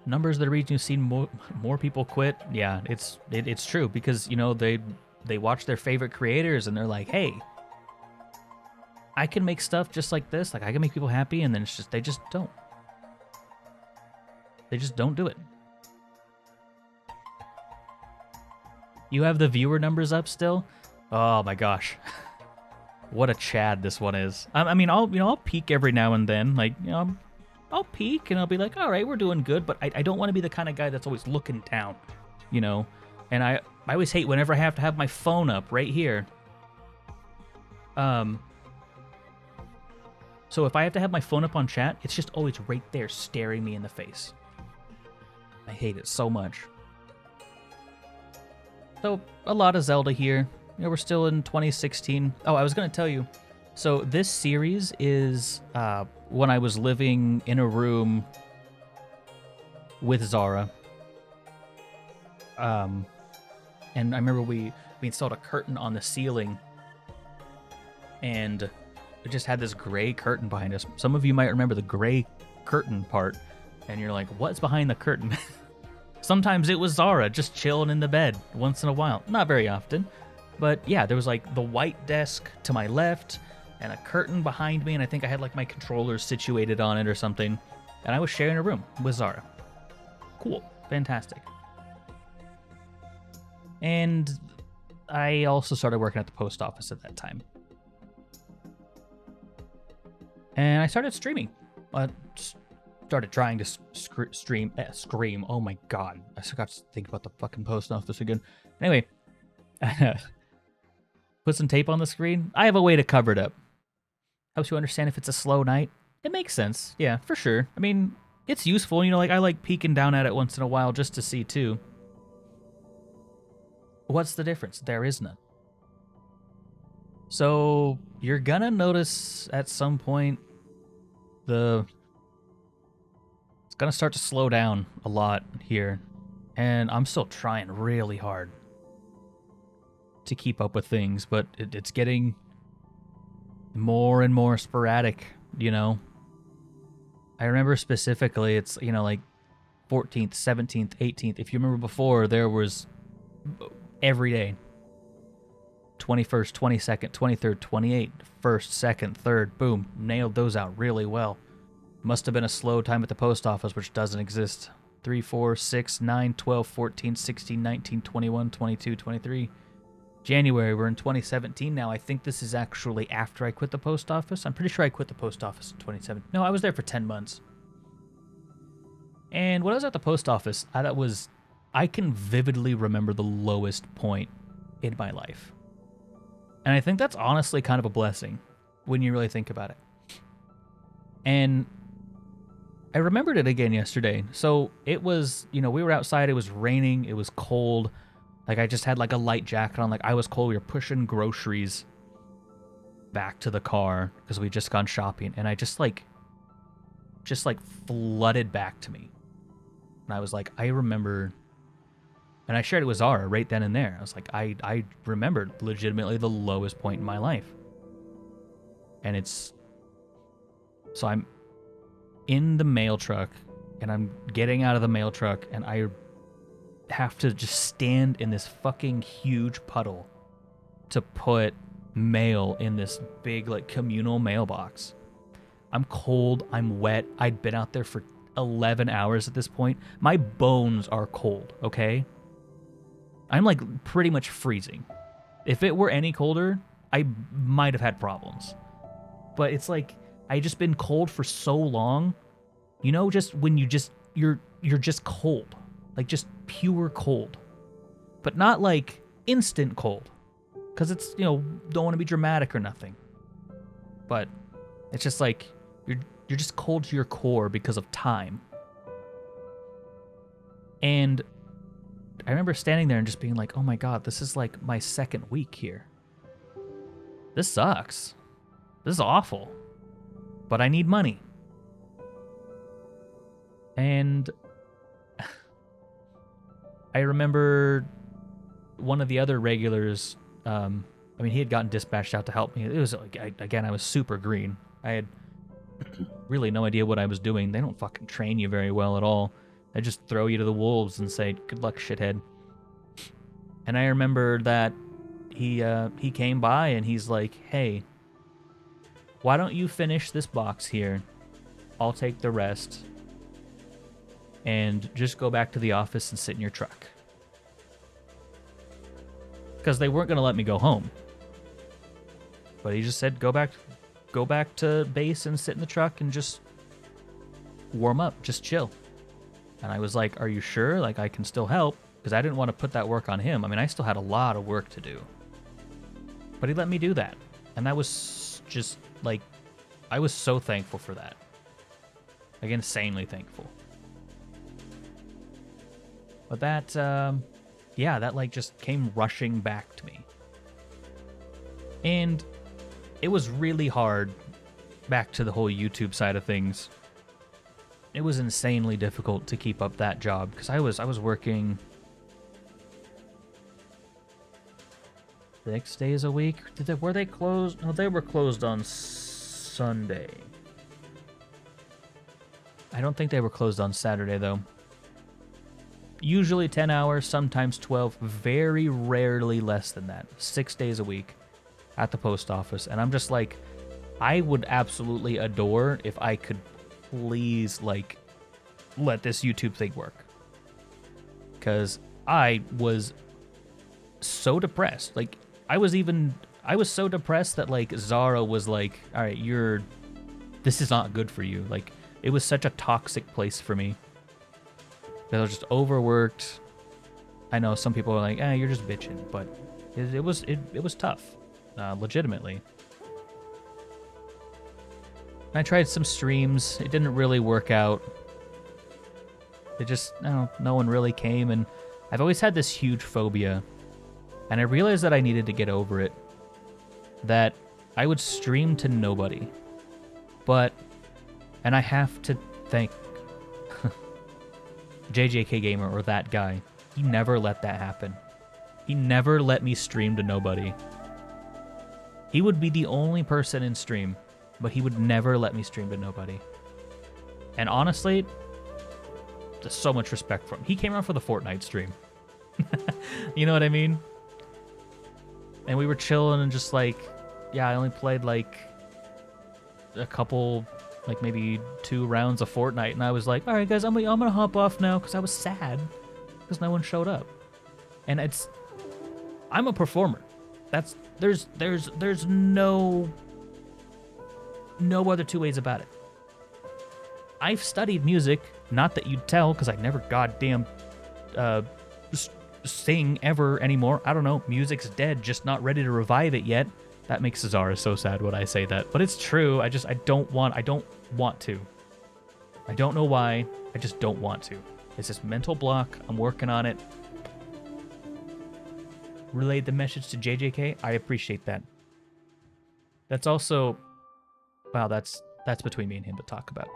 S1: Numbers that are reaching, you've seen more people quit. Yeah, it's true because, you know, they watch their favorite creators and they're like, hey, I can make stuff just like this. Like, I can make people happy, and then it's just, they just don't. They just don't do it. You have the viewer numbers up still? Oh my gosh. What a Chad this one is. I mean, I'll peek every now and then. Like, you know, I'll peek and I'll be like, all right, we're doing good, but I don't want to be the kind of guy that's always looking down, you know? And I always hate whenever I have to have my phone up right here. So if I have to have my phone up on chat, it's just always right there staring me in the face. I hate it so much. So a lot of Zelda here. You know, we're still in 2016. Oh, I was going to tell you. So this series is when I was living in a room with Zara. And I remember we installed a curtain on the ceiling, and it just had this gray curtain behind us. Some of you might remember the gray curtain part, and you're like, what's behind the curtain? Sometimes it was Zara just chilling in the bed once in a while. Not very often. But yeah, there was like the white desk to my left and a curtain behind me, and I think I had like my controllers situated on it or something. And I was sharing a room with Zara. Cool. Fantastic. And I also started working at the post office at that time. And I started streaming. Started trying to scream. Oh my god. I forgot to think about the fucking post office again. Anyway. Put some tape on the screen. I have a way to cover it up. Helps you understand if it's a slow night. It makes sense. Yeah, for sure. I mean, it's useful. You know, like I like peeking down at it once in a while just to see too. What's the difference? There is none. So you're gonna notice at some point it's gonna start to slow down a lot here. And I'm still trying really hard to keep up with things, but it's getting more and more sporadic, you know. I remember specifically, it's, you know, like 14th, 17th, 18th. If you remember before, there was every day. 21st, 22nd, 23rd, 28th, 1st, 2nd, 3rd, boom, nailed those out really well. Must have been a slow time at the post office, which doesn't exist. 3, 4, 6, 9, 12, 14, 16, 19, 21, 22, 23. January, we're in 2017 now. I think this is actually after I quit the post office. I'm pretty sure I quit the post office in 2017. No, I was there for 10 months. And when I was at the post office, I can vividly remember the lowest point in my life. And I think that's honestly kind of a blessing when you really think about it. And I remembered it again yesterday. So it was, you know, we were outside, it was raining, it was cold. Like I just had like a light jacket on, like I was cold. We were pushing groceries back to the car because we'd just gone shopping, and I just flooded back to me. And I was like, I remember, and I shared it with Zara right then and there. I was like, I remembered legitimately the lowest point in my life. And so I'm in the mail truck, and I'm getting out of the mail truck, and I have to just stand in this fucking huge puddle to put mail in this big, like, communal mailbox. I'm cold, I'm wet, I'd been out there for 11 hours at this point. My bones are cold, okay? I'm, like, pretty much freezing. If it were any colder, I might have had problems. But it's like, I just been cold for so long, you know, just when you're just cold. Like, just pure cold. But not, like, instant cold. Because it's, you know, don't want to be dramatic or nothing. But it's just like, you're just cold to your core because of time. And I remember standing there and just being like, oh my god, this is like my second week here. This sucks. This is awful. But I need money. And I remember one of the other regulars, I mean, he had gotten dispatched out to help me. It was like, I was super green. I had really no idea what I was doing. They don't fucking train you very well at all. They just throw you to the wolves and say, good luck, shithead. And I remember that he came by and he's like, hey, why don't you finish this box here? I'll take the rest. And just go back to the office and sit in your truck. Because they weren't going to let me go home. But he just said, go back to base and sit in the truck and just warm up, just chill. And I was like, are you sure? Like, I can still help. Because I didn't want to put that work on him. I mean, I still had a lot of work to do. But he let me do that. And that was just, like, I was so thankful for that. Like, insanely thankful. But that, yeah, that, like, just came rushing back to me. And it was really hard, back to the whole YouTube side of things. It was insanely difficult to keep up that job, because I was working 6 days a week. Were they closed? No, they were closed on Sunday. I don't think they were closed on Saturday, though. Usually 10 hours, sometimes 12, very rarely less than that. 6 days a week at the post office. And I'm just like, I would absolutely adore if I could please, like, let this YouTube thing work. Because I was so depressed. Like, I was so depressed that, like, Zara was like, all right, this is not good for you. Like, it was such a toxic place for me. I was just overworked. I know some people are like, you're just bitching, but it was tough, legitimately. I tried some streams. It didn't really work out. It just, no one really came, and I've always had this huge phobia, and I realized that I needed to get over it. That I would stream to nobody, and I have to thank JJK Gamer, or that guy. He never let that happen. He never let me stream to nobody. He would be the only person in stream, but he would never let me stream to nobody. And honestly, there's so much respect for him. He came around for the Fortnite stream. You know what I mean? And we were chilling and just like, yeah, I only played like a couple, like maybe 2 rounds of Fortnite, and I was like, all right, guys, I'm gonna hop off now because I was sad because no one showed up. And I'm a performer. There's no other two ways about it. I've studied music, not that you'd tell, because I never goddamn sing ever anymore. I don't know. Music's dead, just not ready to revive it yet. That makes Cesara so sad when I say that, but it's true. I don't want to. I don't know why. I just don't want to. It's this mental block. I'm working on it. Relayed the message to JJK. I appreciate that. That's also, wow, that's between me and him to talk about.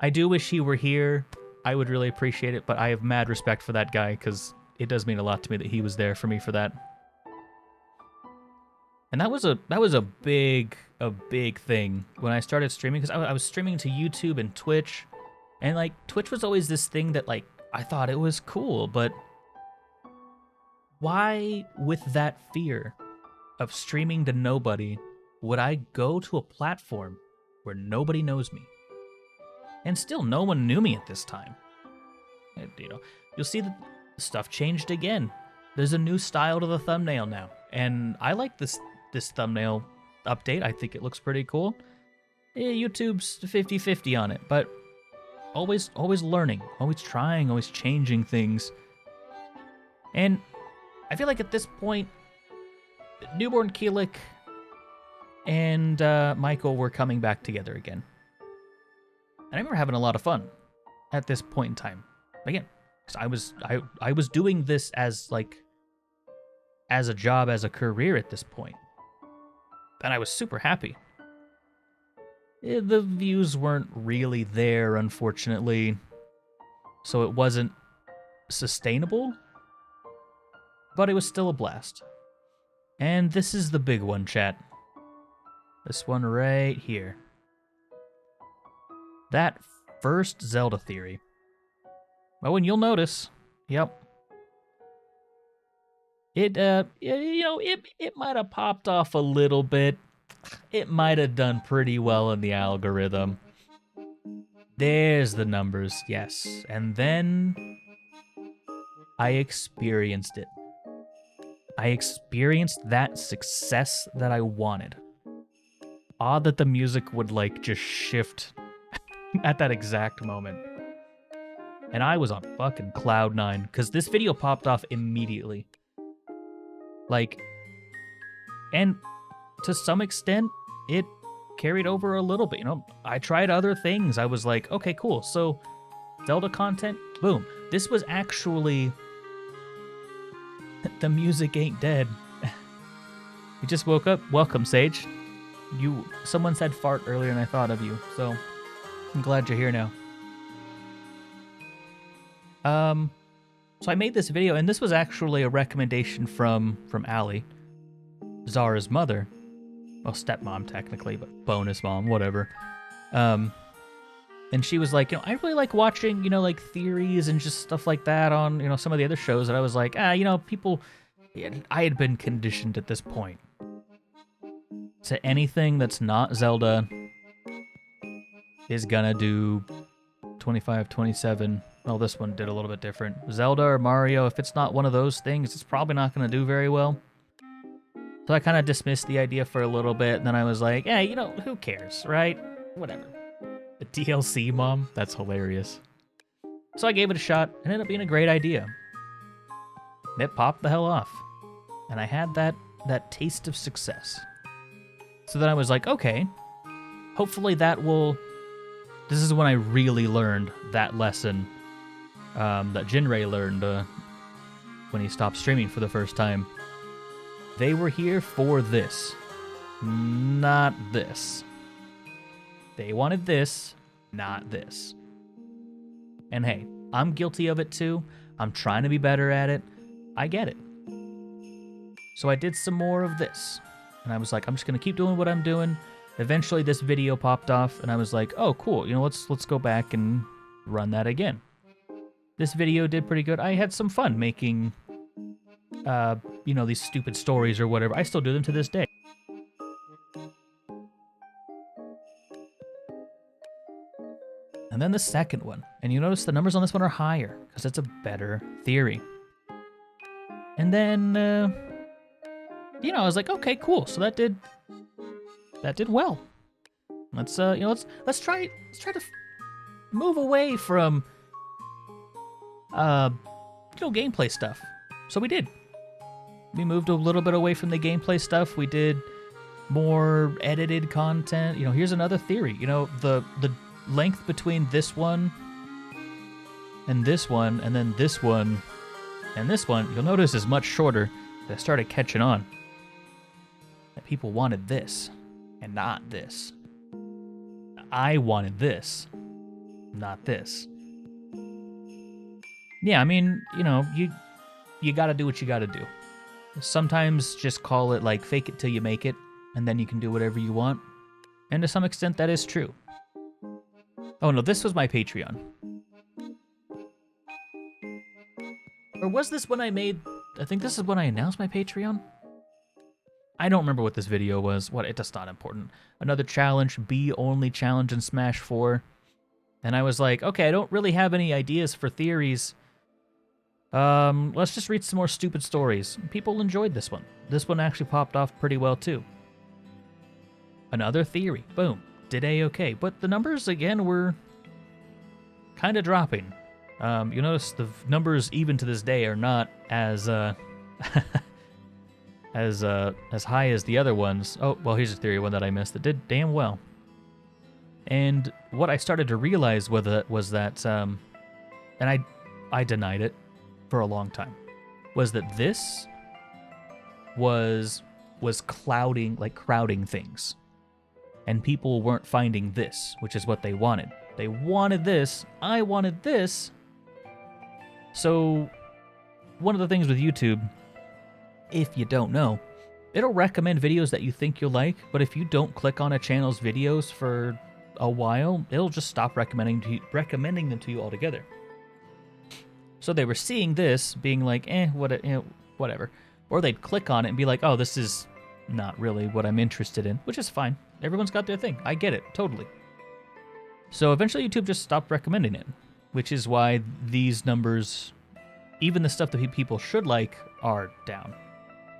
S1: I do wish he were here. I would really appreciate it, but I have mad respect for that guy because it does mean a lot to me that he was there for me for that. And that was a big thing when I started streaming, because I was streaming to YouTube and Twitch, and like Twitch was always this thing that like I thought it was cool, but why with that fear of streaming to nobody would I go to a platform where nobody knows me? And still no one knew me at this time. And, you know, you'll see that stuff changed again. There's a new style to the thumbnail now, and I like this thumbnail update. I think it looks pretty cool. YouTube's 50-50 on it, but always learning, always trying, always changing things. And I feel like at this point, Newbornkilik and Michael were coming back together again. And I remember having a lot of fun at this point in time. Again, because I was doing this as a job, as a career at this point. And I was super happy. The views weren't really there, unfortunately, so it wasn't sustainable, but it was still a blast. And this is the big one, chat. This one right here. That first Zelda theory. Oh, and you'll notice, yep. It might have popped off a little bit. It might have done pretty well in the algorithm. There's the numbers, yes. And then I experienced it. I experienced that success that I wanted. Odd that the music would like just shift at that exact moment. And I was on fucking cloud 9 because this video popped off immediately. Like, and to some extent, it carried over a little bit. You know, I tried other things. I was like, okay, cool. So, Zelda content, boom. This was actually... The music ain't dead. You just woke up. Welcome, Sage. Someone said fart earlier and I thought of you, so I'm glad you're here now. So I made this video, and this was actually a recommendation from Allie, Zara's mother. Well, stepmom technically, but bonus mom, whatever. And she was like, I really like watching, like theories and just stuff like that on, some of the other shows. And I was like, people, I had been conditioned at this point to anything that's not Zelda is gonna do 25, 27. Well, this one did a little bit different. Zelda or Mario, if it's not one of those things, it's probably not gonna do very well. So I kind of dismissed the idea for a little bit, and then I was like, who cares, right? Whatever. The DLC, Mom? That's hilarious. So I gave it a shot, and it ended up being a great idea. And it popped the hell off. And I had that taste of success. So then I was like, okay, hopefully that will... This is when I really learned that lesson that Jinrei learned when he stopped streaming for the first time. They were here for this, not this. They wanted this, not this. And hey, I'm guilty of it too. I'm trying to be better at it. I get it. So I did some more of this. And I was like, I'm just going to keep doing what I'm doing. Eventually this video popped off and I was like, oh, cool. You know, let's go back and run that again. This video did pretty good. I had some fun making, you know, these stupid stories or whatever. I still do them to this day. And then the second one. And you notice the numbers on this one are higher because it's a better theory. And then, you know, I was like, okay, cool. So that did well. Let's you know, let's try to move away from you know, gameplay stuff. So we did. We moved a little bit away from the gameplay stuff. We did more edited content. You know, here's another theory. You know, the length between this one and this one and then this one and this one, you'll notice is much shorter. I started catching on that people wanted this and not this. I wanted this, not this. Yeah, I mean, you know, you gotta do what you gotta do. Sometimes just call it like fake it till you make it, and then you can do whatever you want. And to some extent, that is true. Oh no, this was my Patreon. Or was this when I made... I think this is when I announced my Patreon? I don't remember what this video was. What? It's not important. Another challenge, B only challenge in Smash 4. And I was like, okay, I don't really have any ideas for theories. Let's just read some more stupid stories. People enjoyed this one. This one actually popped off pretty well too. Another theory. Boom. Did A-okay. But the numbers, again, were kind of dropping. You notice the numbers, even to this day, are not as as high as the other ones. Oh, well, here's a theory one that I missed that did damn well. And what I started to realize was that, and I denied it for a long time, was that this was crowding things. And people weren't finding this, which is what they wanted. They wanted this. I wanted this. So, one of the things with YouTube, if you don't know, it'll recommend videos that you think you'll like, but if you don't click on a channel's videos for a while, it'll just stop recommending them to you altogether. So they were seeing this, being like, whatever. Or they'd click on it and be like, oh, this is not really what I'm interested in, which is fine. Everyone's got their thing. I get it, totally. So eventually YouTube just stopped recommending it, which is why these numbers, even the stuff that people should like, are down.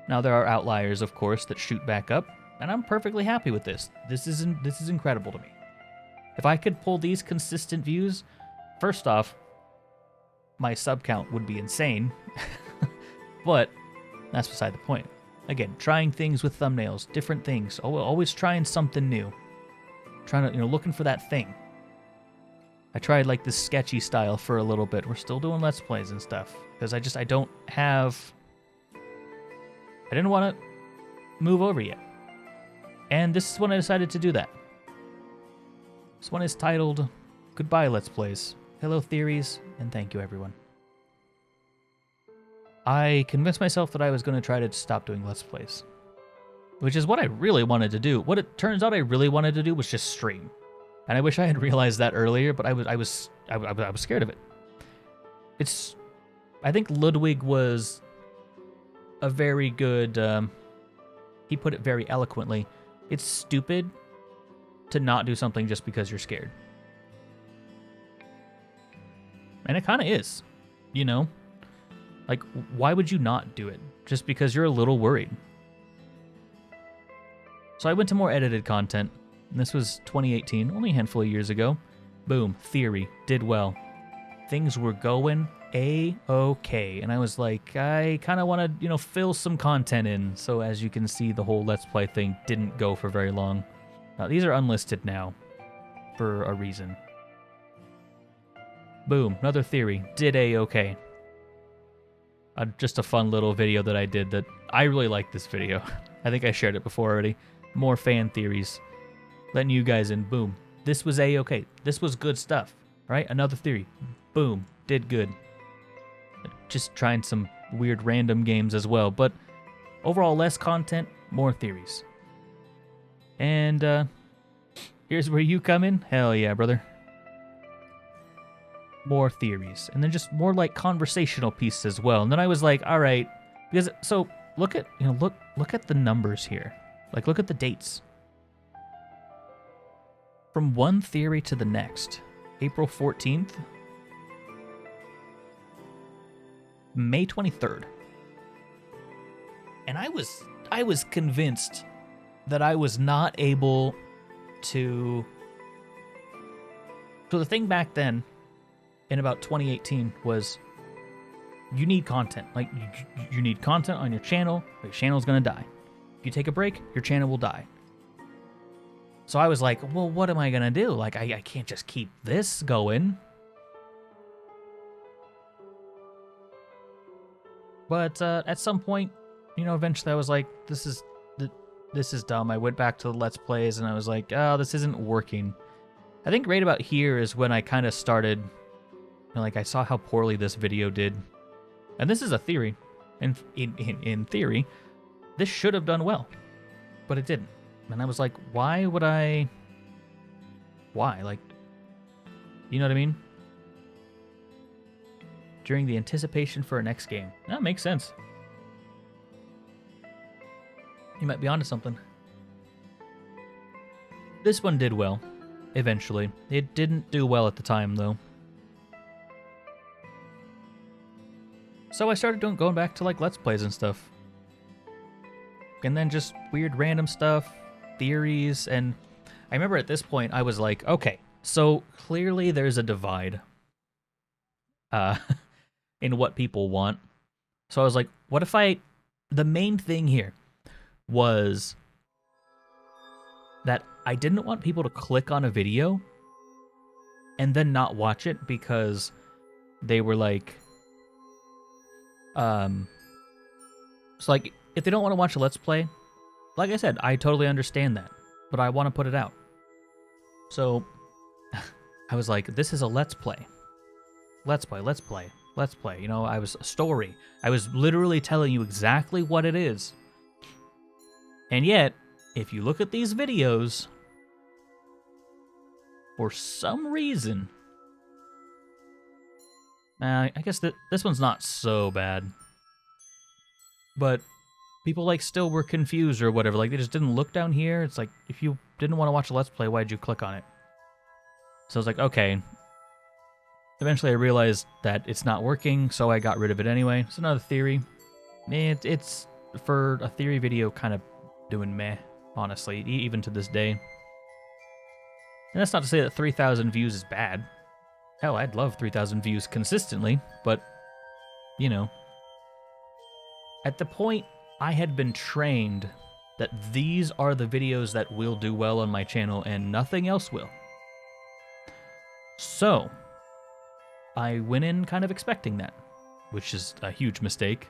S1: Now there are outliers, of course, that shoot back up, and I'm perfectly happy with this. This is incredible to me. If I could pull these consistent views, first off, my sub count would be insane, but that's beside the point. Again, trying things with thumbnails, different things, always trying something new. Trying to, looking for that thing. I tried like this sketchy style for a little bit. We're still doing Let's Plays and stuff, because I didn't want to move over yet. And this is when I decided to do that. This one is titled, Goodbye Let's Plays, Hello Theories, and thank you everyone. I convinced myself that I was going to try to stop doing Let's Plays, which is what I really wanted to do. What it turns out I really wanted to do was just stream. And I wish I had realized that earlier, but I was scared of it. I think Ludwig was a very good, he put it very eloquently. It's stupid to not do something just because you're scared. And it kind of is, Like, why would you not do it? Just because you're a little worried. So I went to more edited content. And this was 2018, only a handful of years ago. Boom, theory, did well. Things were going A-okay. And I was like, I kind of want to, fill some content in. So as you can see, the whole Let's Play thing didn't go for very long. These are unlisted now for a reason. Boom, another theory, did A-okay. Just a fun little video that I did that I really like this video. I think I shared it before already. More fan theories. Letting you guys in. Boom. This was A-okay. This was good stuff. Right? Another theory. Boom. Did good. Just trying some weird random games as well. But overall, less content, more theories. And here's where you come in. Hell yeah, brother. More theories. And then just more like conversational pieces as well. And then I was like, all right. Because so look at look at the numbers here. Like look at the dates. From one theory to the next. April 14th. May 23rd. And I was convinced that I was not able to. So the thing back then, in about 2018, was you need content. Like you need content on your channel. Or your channel's gonna die. If you take a break, your channel will die. So I was like, well, what am I gonna do? Like I can't just keep this going. But at some point, eventually I was like, this is dumb. I went back to the Let's Plays and I was like, oh, this isn't working. I think right about here is when I kind of started, like I saw how poorly this video did. And this is a theory. And in theory, this should have done well. But it didn't. And I was like, why would I? Why? Like, you know what I mean? During the anticipation for our next game. That makes sense. You might be onto something. This one did well, eventually. It didn't do well at the time, though. So I started going back to like Let's Plays and stuff. And then just weird random stuff, theories, and I remember at this point I was like, okay, so clearly there's a divide in what people want. So I was like, what if the main thing here was that I didn't want people to click on a video and then not watch it because they were like, so like, if they don't want to watch a Let's Play, like I said, I totally understand that, but I want to put it out. So I was like, this is a Let's Play. Let's play, let's play, let's play. I was a story. I was literally telling you exactly what it is. And yet, if you look at these videos, for some reason, I guess that this one's not so bad, but people like still were confused or whatever. Like they just didn't look down here. It's like, if you didn't want to watch a Let's Play, why'd you click on it? So I was like, okay. Eventually I realized that it's not working, so I got rid of it anyway. It's another theory. It's for a theory video kind of doing meh, honestly, even to this day. And that's not to say that 3,000 views is bad. Hell, I'd love 3,000 views consistently, but, at the point I had been trained that these are the videos that will do well on my channel and nothing else will. So I went in kind of expecting that, which is a huge mistake.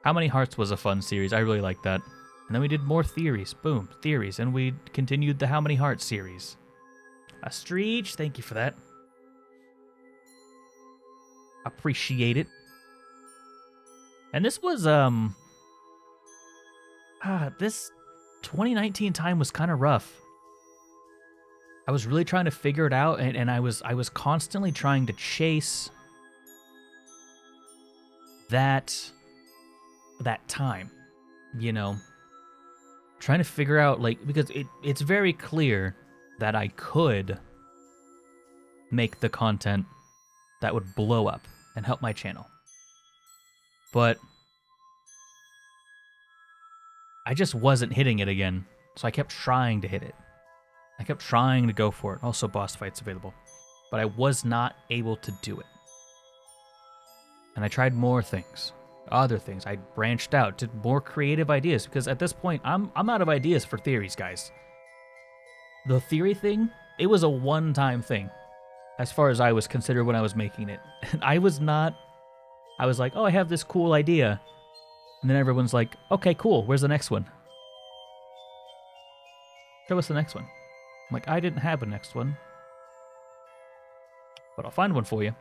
S1: How Many Hearts was a fun series. I really liked that. And then we did more theories. Boom, theories. And we continued the How Many Hearts series. A Streech, thank you for that. Appreciate it. And this was, this 2019 time was kind of rough. I was really trying to figure it out, and I was constantly trying to chase that time, trying to figure out, like, because it's very clear that I could make the content that would blow up and help my channel. But I just wasn't hitting it again, so I kept trying to hit it. I kept trying to go for it. Also, boss fights available. But I was not able to do it. And I tried more things. Other things. I branched out, did more creative ideas, because at this point, I'm out of ideas for theories, guys. The theory thing, it was a one-time thing, as far as I was considered when I was making it. And I was like, oh, I have this cool idea. And then everyone's like, okay, cool, where's the next one? Show us the next one. I'm like, I didn't have a next one, but I'll find one for you.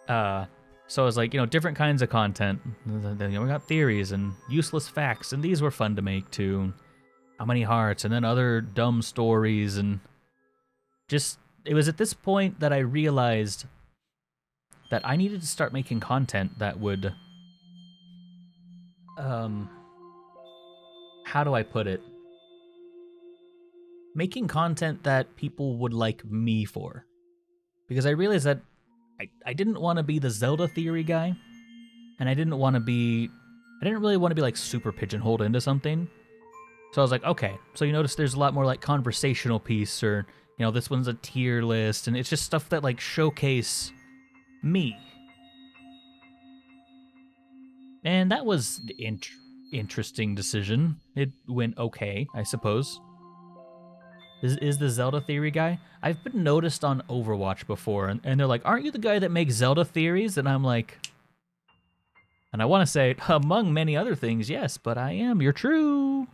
S1: So I was like, different kinds of content. Then we got theories and useless facts, and these were fun to make too. how many hearts, and then other dumb stories, and just, it was at this point that I realized that I needed to start making content that would, how do I put it? Making content that people would like me for. Because I realized that I didn't want to be the Zelda theory guy, and I didn't really want to be like super pigeonholed into something. So I was like, okay, so you notice there's a lot more like conversational piece, or, you know, this one's a tier list, and it's just stuff that like showcase me. And that was an interesting decision. It went okay, I suppose. Is the Zelda theory guy? I've been noticed on Overwatch before, and they're like, aren't you the guy that makes Zelda theories? And I'm like, and I want to say, among many other things, yes, but I am. You're true.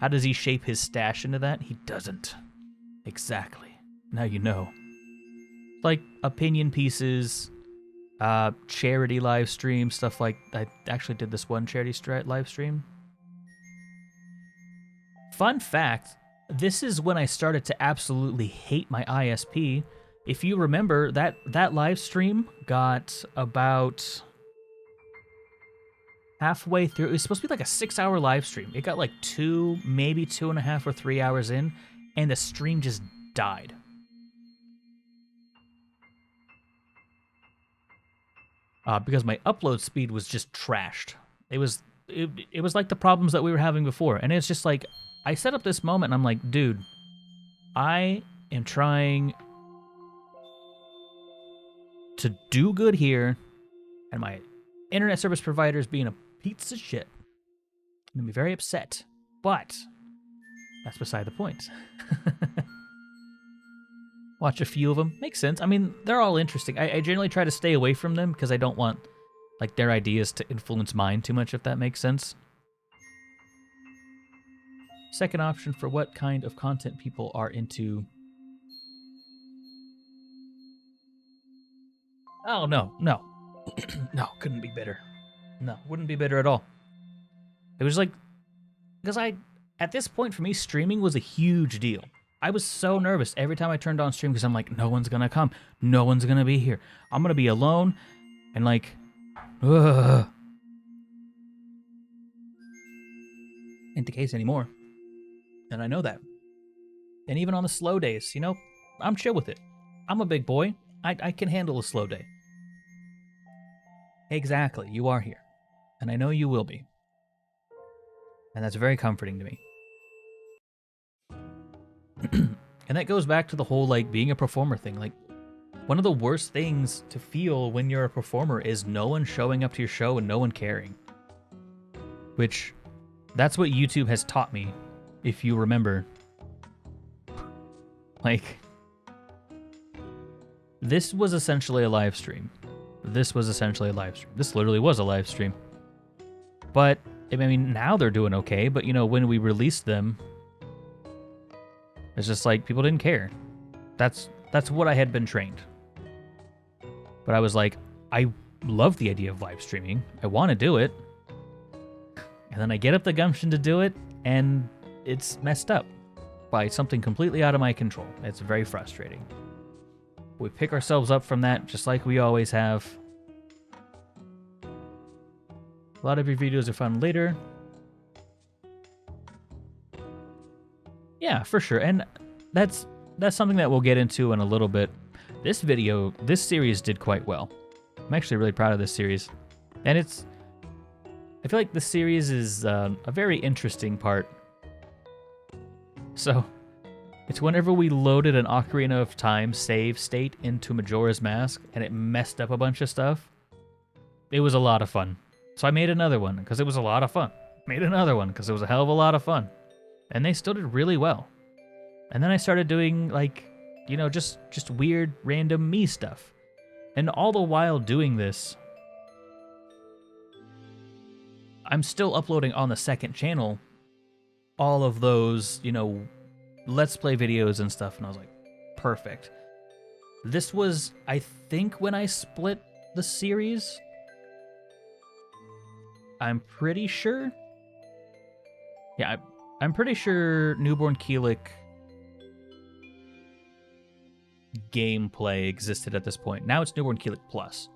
S1: How does he shape his stash into that? He doesn't. Exactly. Now you know. Like opinion pieces, charity live stream, stuff like, I actually did this one charity live stream. Fun fact, this is when I started to absolutely hate my ISP. If you remember, that live stream got about halfway through. It was supposed to be like a 6-hour live stream. It got like 2, maybe 2.5 or 3 hours in, and the stream just died. Because my upload speed was just trashed. It was like the problems that we were having before, and it's just like, I set up this moment and I'm like, dude, I am trying to do good here, and my internet service provider is being a piece of shit. I'm gonna be very upset, but that's beside the point. Watch a few of them. Makes sense. I mean, they're all interesting. I generally try to stay away from them because I don't want like their ideas to influence mine too much, if that makes sense. Second option for what kind of content people are into. Oh, no. No, couldn't be bitter. No, wouldn't be bitter at all. It was like, because at this point for me, streaming was a huge deal. I was so nervous every time I turned on stream because I'm like, no one's gonna come. No one's gonna be here. I'm gonna be alone, and like, ugh. Ain't the case anymore. And I know that. And even on the slow days, you know, I'm chill with it. I'm a big boy. I can handle a slow day. Exactly, you are here. And I know you will be. And that's very comforting to me. And that goes back to the whole, like, being a performer thing. Like, one of the worst things to feel when you're a performer is no one showing up to your show and no one caring. Which, that's what YouTube has taught me, if you remember. Like, this was essentially a live stream. This literally was a live stream. But, I mean, now they're doing okay, but, you know, when we released them, it's just like, people didn't care. That's what I had been trained. But I was like, I love the idea of live streaming. I want to do it. And then I get up the gumption to do it, and it's messed up by something completely out of my control. It's very frustrating. We pick ourselves up from that, just like we always have. A lot of your videos are fun later. Yeah, for sure. And that's something that we'll get into in a little bit. This series did quite well. I'm actually really proud of this series. And I feel like this series is a very interesting part. So, it's whenever we loaded an Ocarina of Time save state into Majora's Mask and it messed up a bunch of stuff. It was a lot of fun. So I made another one because it was a lot of fun. Made another one because it was a hell of a lot of fun. And they still did really well. And then I started doing, like, you know, just weird, random me stuff. And all the while doing this, I'm still uploading on the second channel all of those, you know, Let's Play videos and stuff. And I was like, perfect. This was, I think, when I split the series. I'm pretty sure. Yeah, I'm pretty sure Newbornkilik gameplay existed at this point. Now it's Newbornkilik Plus.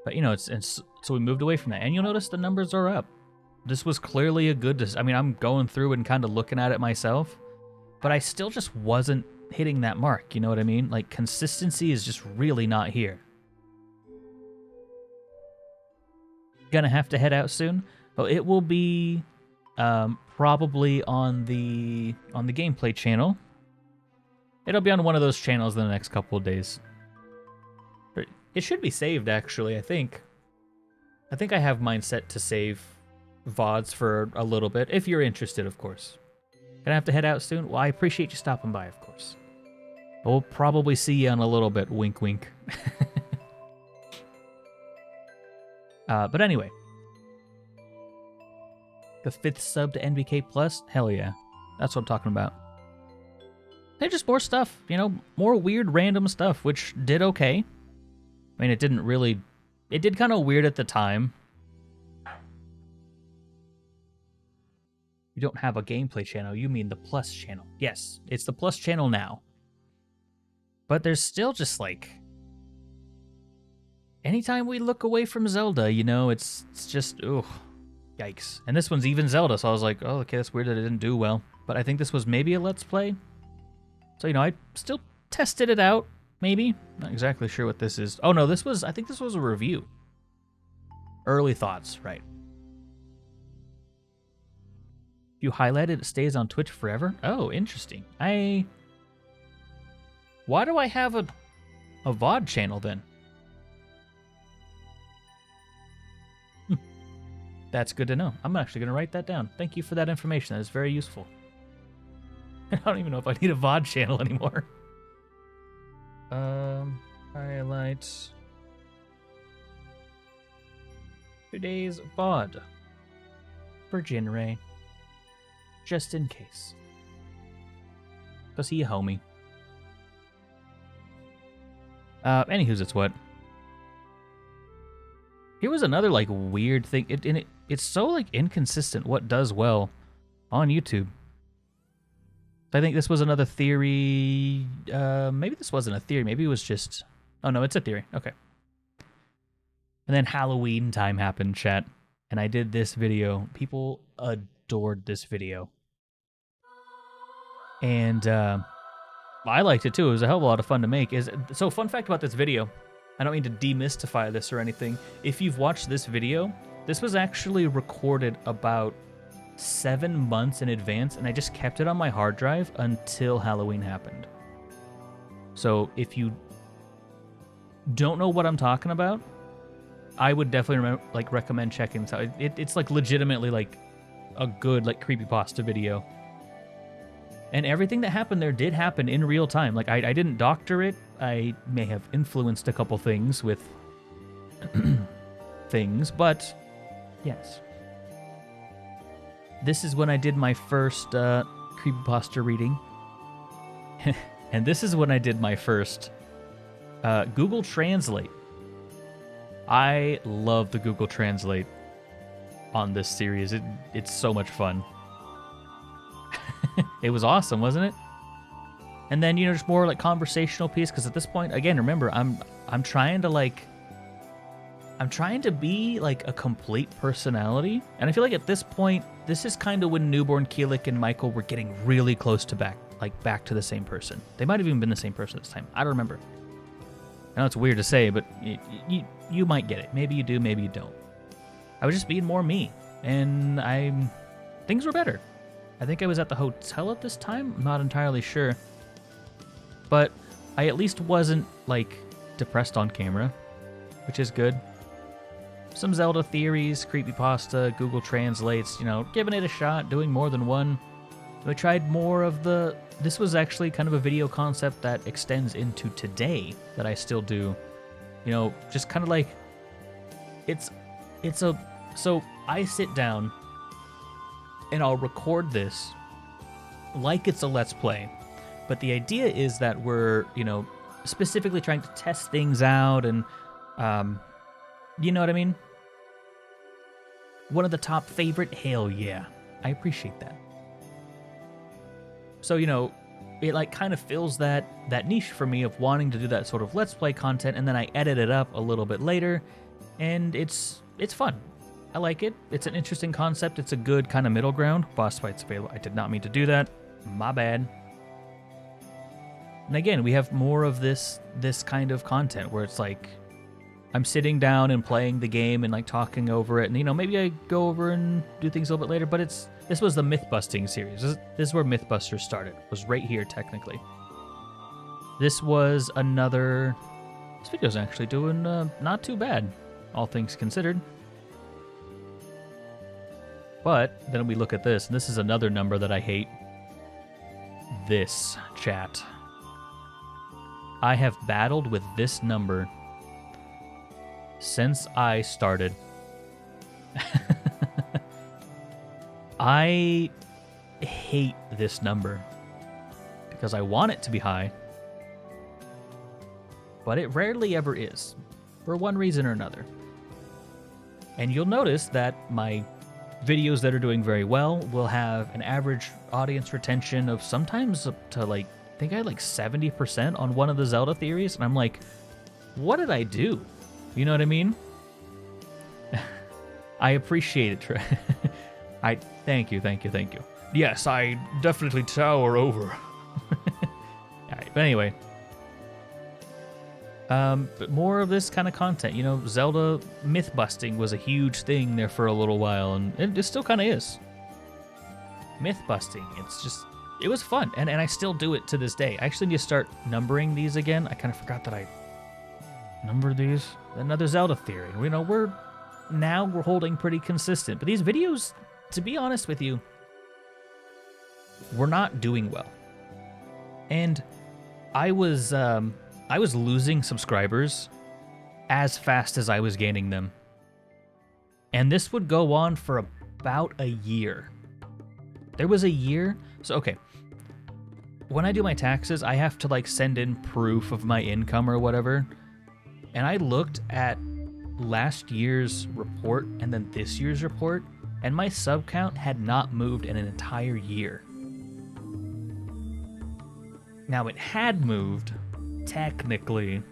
S1: But, you know, so we moved away from that. And you'll notice the numbers are up. This was clearly a good... I mean, I'm going through and kind of looking at it myself. But I still just wasn't hitting that mark, you know what I mean? Like, consistency is just really not here. Gonna have to head out soon. Well, it will be probably on the gameplay channel. It'll be on one of those channels in the next couple of days. It should be saved, actually, I think. I think I have mine set to save VODs for a little bit, if you're interested, of course. Gonna have to head out soon? Well, I appreciate you stopping by, of course. We'll probably see you in a little bit, wink wink. But anyway. The 5th sub to NBK Plus? Hell yeah. That's what I'm talking about. Hey, just more stuff, you know, more weird random stuff, which did okay. I mean, it didn't really... It did kind of weird at the time. You don't have a gameplay channel, you mean the Plus channel. Yes, it's the Plus channel now. But there's still just, like... Anytime we look away from Zelda, you know, it's just... Ugh. Yikes. And this one's even Zelda, so I was like, oh, okay, that's weird that it didn't do well. But I think this was maybe a Let's Play. So, you know, I still tested it out, maybe. Not exactly sure what this is. Oh, no, this was... I think this was a review. Early thoughts, right. If you highlight it, it stays on Twitch forever? Oh, interesting. Why do I have a VOD channel, then? That's good to know. I'm actually going to write that down. Thank you for that information. That is very useful. I don't even know if I need a VOD channel anymore. Highlights. Today's VOD. For Jinray. Just in case. Because he a homie. Anywho's it's what. Here was another, like, weird thing. It's so, like, inconsistent what does well on YouTube. I think this was another theory. Maybe this wasn't a theory. Maybe it was just... Oh, no, it's a theory. Okay. And then Halloween time happened, chat. And I did this video. People adored this video. And I liked it, too. It was a hell of a lot of fun to make. So, fun fact about this video. I don't mean to demystify this or anything. If you've watched this video, this was actually recorded about 7 months in advance, and I just kept it on my hard drive until Halloween happened. So if you don't know what I'm talking about, I would definitely recommend checking this out. It's like legitimately like a good like creepypasta video. And everything that happened there did happen in real time. Like, I didn't doctor it. I may have influenced a couple things with things, but yes. This is when I did my first creepypasta reading. And this is when I did my first Google Translate. I love the Google Translate on this series. It's so much fun. It was awesome, wasn't it? And then, you know, just more like conversational piece, because at this point, again, remember, I'm trying to be like a complete personality, and I feel like at this point, this is kind of when Newbornkilik and Michael were getting really close to back to the same person. They might have even been the same person this time. I don't remember. I know it's weird to say, but you might get it. Maybe you do, maybe you don't. I was just being more me, and things were better. I think I was at the hotel at this time. I'm not entirely sure. But I at least wasn't, like, depressed on camera, which is good. Some Zelda theories, creepypasta, Google Translates, you know, giving it a shot, doing more than one. I tried more of the... This was actually kind of a video concept that extends into today that I still do. You know, just kind of like... So I sit down and I'll record this like it's a Let's Play. But the idea is that we're, you know, specifically trying to test things out and, you know what I mean? One of the top favorite, hell yeah. I appreciate that. So, you know, it like kind of fills that niche for me of wanting to do that sort of Let's Play content, and then I edit it up a little bit later, and it's fun. I like it. It's an interesting concept. It's a good kind of middle ground. Boss fights available. I did not mean to do that. My bad. And again, we have more of this kind of content where it's like I'm sitting down and playing the game and like talking over it, and you know, maybe I go over and do things a little bit later, but this was the myth-busting series. This is where Mythbusters started. It was right here, technically. This was another... This video's actually doing not too bad, all things considered. But then we look at this, and this is another number that I hate. This, chat. I have battled with this number since I started. I hate this number because I want it to be high, but it rarely ever is, for one reason or another. And you'll notice that my videos that are doing very well will have an average audience retention of sometimes up to like, I think I had like 70% on one of the Zelda theories, and I'm like, what did I do? You know what I mean? I appreciate it. Thank you. Yes, I definitely tower over. Alright, but anyway. But more of this kind of content. You know, Zelda myth busting was a huge thing there for a little while, and it still kind of is. Myth busting, it was fun, and I still do it to this day. I actually need to start numbering these again. I kind of forgot that I numbered these. Another Zelda theory. You know, we're holding pretty consistent, but these videos, to be honest with you, we're not doing well. And I was losing subscribers as fast as I was gaining them. And this would go on for about a year. There was a year. So, okay. When I do my taxes, I have to like send in proof of my income or whatever. And I looked at last year's report and then this year's report, and my sub count had not moved in an entire year. Now, it had moved, technically,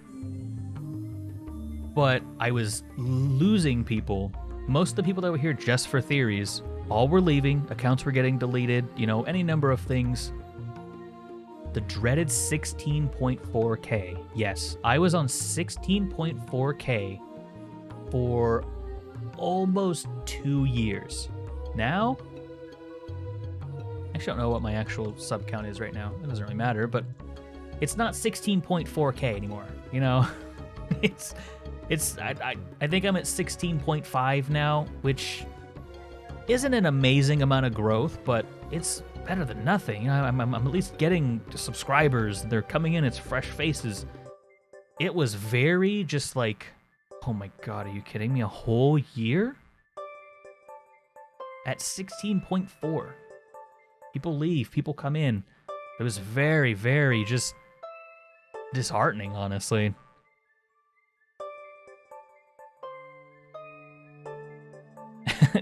S1: but I was losing people. Most of the people that were here just for theories, all were leaving, accounts were getting deleted, you know, any number of things. The dreaded 16.4K. Yes, I was on 16.4K for almost 2 years. Now, actually, I don't know what my actual sub count is right now. It doesn't really matter, but it's not 16.4K anymore. You know, I think I'm at 16.5 now, which isn't an amazing amount of growth, but it's better than nothing. You know, I'm at least getting subscribers. They're coming in. It's fresh faces. It was very just like, oh my god, are you kidding me? A whole year? At 16.4. People leave. People come in. It was very, very just disheartening, honestly.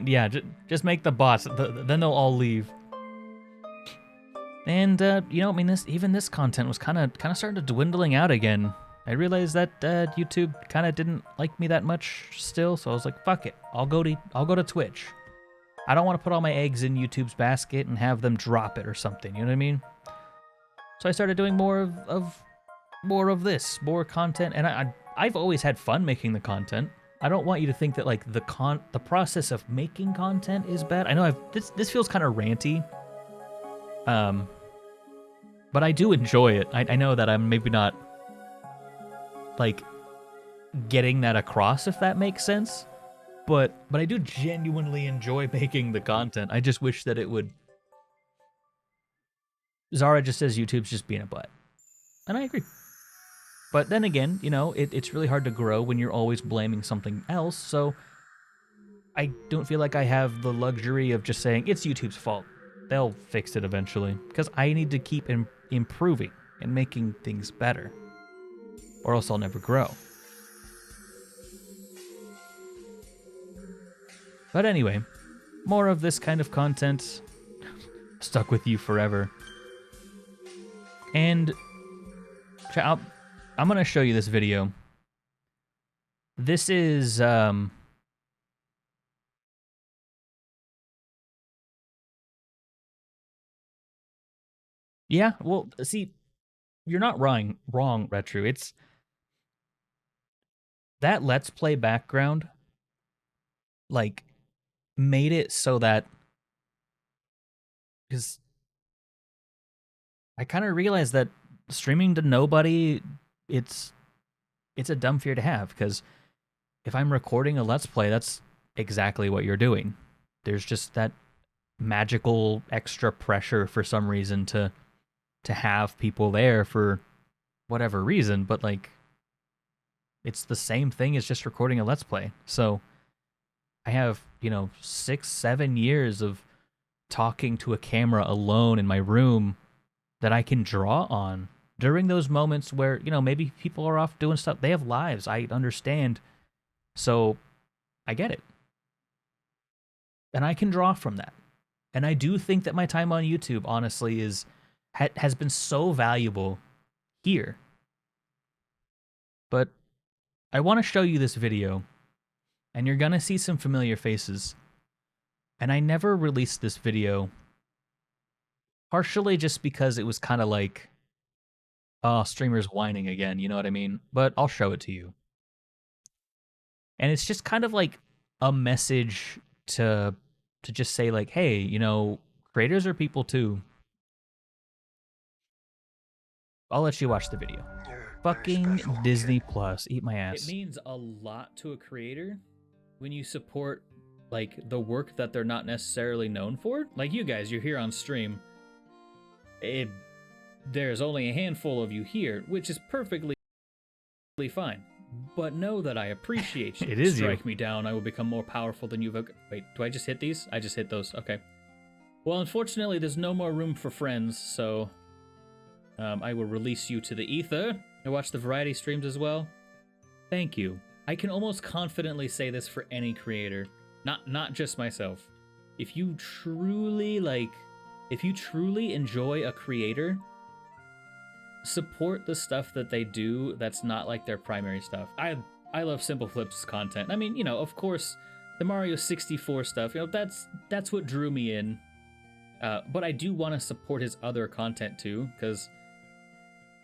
S1: Yeah, just make the bots. Then they'll all leave. And you know, I mean, this content was kind of starting to dwindling out again. I realized that YouTube kind of didn't like me that much still, so I was like, fuck it, I'll go to Twitch. I don't want to put all my eggs in YouTube's basket and have them drop it or something. You know what I mean? So I started doing more of this, more content, and I've always had fun making the content. I don't want you to think that like the process of making content is bad. I know this feels kind of ranty. But I do enjoy it. I know that I'm maybe not like getting that across, if that makes sense. But I do genuinely enjoy making the content. I just wish that it would. Zara just says YouTube's just being a butt. And I agree. But then again, you know, it's really hard to grow when you're always blaming something else, so I don't feel like I have the luxury of just saying, it's YouTube's fault. They'll fix it eventually, because I need to keep improving and making things better, or else I'll never grow. But anyway, more of this kind of content stuck with you forever. And I'm going to show you this video. This is yeah, well, see, you're not wrong, Retro. It's that Let's Play background, like, made it so that, because I kind of realized that streaming to nobody, it's a dumb fear to have, because if I'm recording a Let's Play, that's exactly what you're doing. There's just that magical extra pressure for some reason to have people there for whatever reason, but like, it's the same thing as just recording a Let's Play. So I have, 6-7 years of talking to a camera alone in my room that I can draw on during those moments where, maybe people are off doing stuff. They have lives. I understand. So I get it. And I can draw from that. And I do think that my time on YouTube, honestly, has been so valuable here. But I want to show you this video, and you're going to see some familiar faces. And I never released this video, partially just because it was kind of like, oh, streamers whining again, you know what I mean? But I'll show it to you. And it's just kind of like a message to just say like, hey, creators are people too. I'll let you watch the video. Fucking Disney Plus, eat my ass. It means a lot to a creator when you support like the work that they're not necessarily known for. Like you guys, you're here on stream. There's only a handful of you here, which is perfectly fine. But know that I appreciate you. It is Strike me down, I will become more powerful than you've ever... Wait, do I just hit these? I just hit those, okay. Well, unfortunately, there's no more room for friends, so... I will release you to the ether. I watch the variety streams as well. Thank you. I can almost confidently say this for any creator. Not just myself. If you truly enjoy a creator, support the stuff that they do that's not like their primary stuff. I love Simple Flips content. I mean, of course, the Mario 64 stuff, that's what drew me in. But I do want to support his other content too, because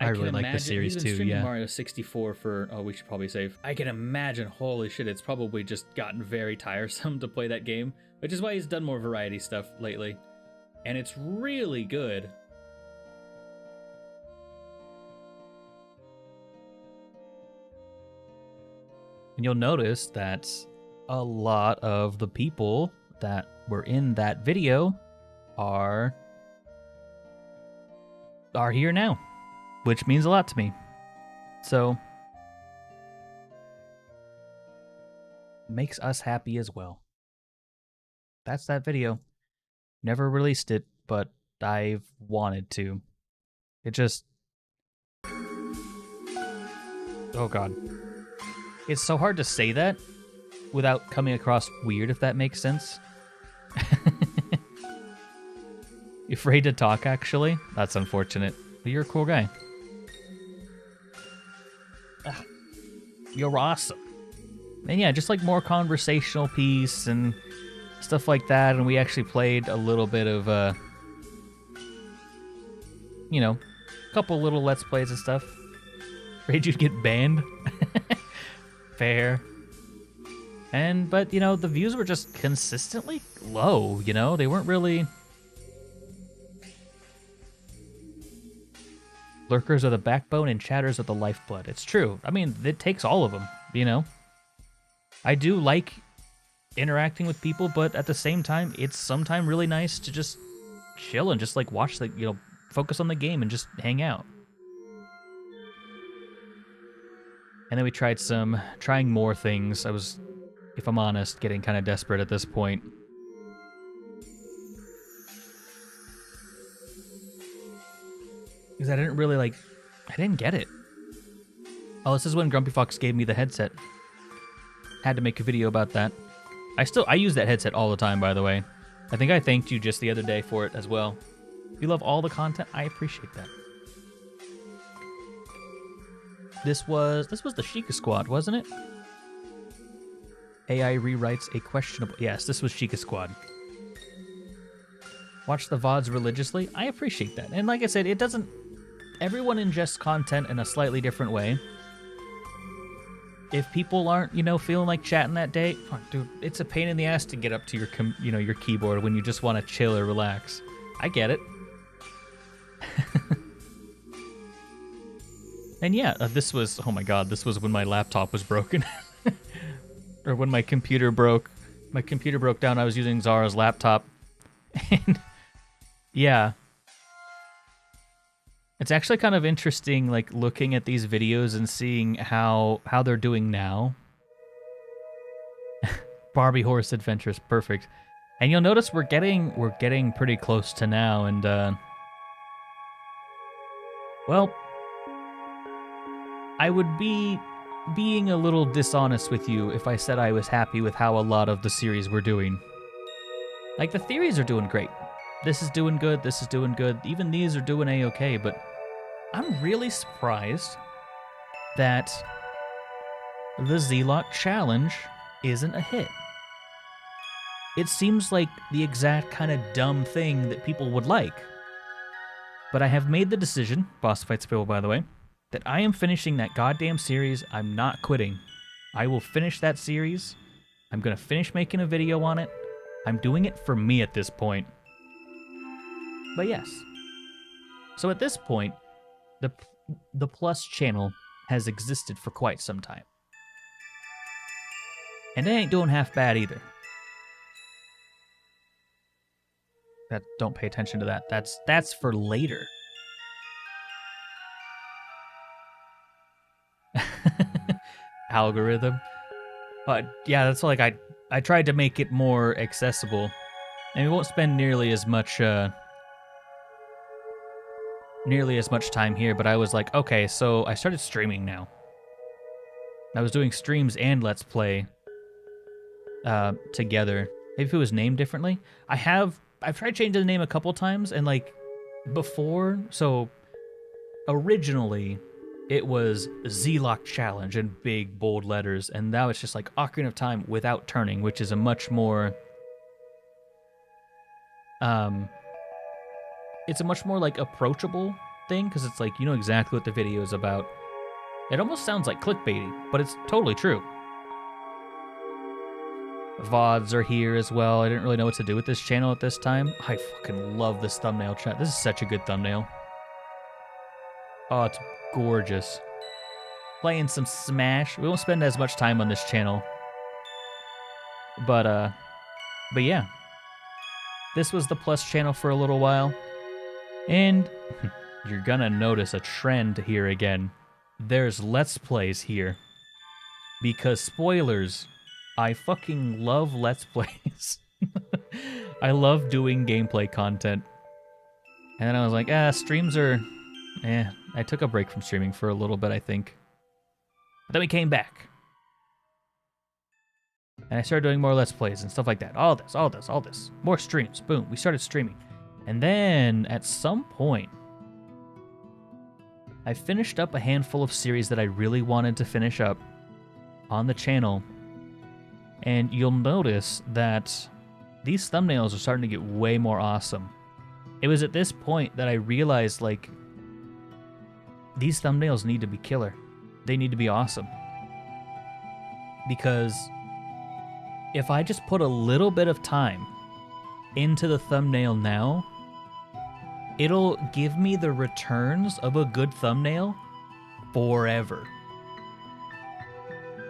S1: I really like the series too, yeah. Mario 64 for, we should probably save. I can imagine, holy shit, it's probably just gotten very tiresome to play that game, which is why he's done more variety stuff lately. And it's really good. And you'll notice that a lot of the people that were in that video are here now, which means a lot to me. So, makes us happy as well. That's that video. Never released it, but I've wanted to. It just... Oh god. It's so hard to say that without coming across weird, if that makes sense. You afraid to talk, actually? That's unfortunate. But you're a cool guy. Ugh. You're awesome. And yeah, just like more conversational piece and stuff like that. And we actually played a little bit of, a couple little Let's Plays and stuff. Afraid you'd get banned. Fair. But, the views were just consistently low, They weren't really... Lurkers are the backbone and chatters are the lifeblood. It's true. I mean, it takes all of them, I do like interacting with people, but at the same time, it's sometimes really nice to just chill and just, watch the, focus on the game and just hang out. And then we trying more things. I was, if I'm honest, getting kind of desperate at this point. Because I didn't really, I didn't get it. Oh, this is when Grumpy Fox gave me the headset. Had to make a video about that. I use that headset all the time, by the way. I think I thanked you just the other day for it as well. If you love all the content, I appreciate that. This was the Sheikah Squad, wasn't it? AI rewrites a questionable... Yes, this was Sheikah Squad. Watch the VODs religiously. I appreciate that. And like I said, it doesn't... Everyone ingests content in a slightly different way. If people aren't, feeling like chatting that day, fuck, dude, it's a pain in the ass to get up to your, your keyboard when you just want to chill or relax. I get it. And yeah, this was, oh my god, this was when my laptop was broken. Or when my computer broke. My computer broke down, I was using Zara's laptop. And yeah. It's actually kind of interesting, like, looking at these videos and seeing how they're doing now. Barbie Horse Adventures, perfect. And you'll notice we're getting pretty close to now, and well, I would be being a little dishonest with you if I said I was happy with how a lot of the series were doing. Like, the theories are doing great. This is doing good, this is doing good, even these are doing a-okay, but I'm really surprised that the Z-Lock Challenge isn't a hit. It seems like the exact kind of dumb thing that people would like. But I have made the decision, Boss Fight Spill by the way, that I am finishing that goddamn series. I'm not quitting. I will finish that series. I'm gonna finish making a video on it. I'm doing it for me at this point. But yes. So at this point, the Plus channel has existed for quite some time. And it ain't doing half bad either. Don't pay attention to that. That's for later. Algorithm. Yeah, that's like I tried to make it more accessible. And we won't spend nearly as much time here, but I was like, okay, so I started streaming now. I was doing streams and Let's Play together. Maybe if it was named differently. I've tried changing the name a couple times, and like before, so originally it was Z-Lock Challenge in big bold letters, and now it's just like Ocarina of Time without turning, which is a much more it's a much more like approachable thing, because it's like, you know exactly what the video is about. It almost sounds like clickbaity, but it's totally true. VODs are here as well. I didn't really know what to do with this channel at this time. I fucking love this thumbnail chat. This is such a good thumbnail. Oh, it's gorgeous. Playing some Smash. We won't spend as much time on this channel. But yeah. This was the Plus channel for a little while. And you're gonna notice a trend here again. There's Let's Plays here. Because spoilers, I fucking love Let's Plays. I love doing gameplay content. And then I was like, streams are... I took a break from streaming for a little bit, I think. But then we came back. And I started doing more Let's Plays and stuff like that. All this. More streams. Boom. We started streaming. And then, at some point, I finished up a handful of series that I really wanted to finish up on the channel. And you'll notice that these thumbnails are starting to get way more awesome. It was at this point that I realized, like, these thumbnails need to be killer. They need to be awesome. Because if I just put a little bit of time into the thumbnail now, it'll give me the returns of a good thumbnail forever.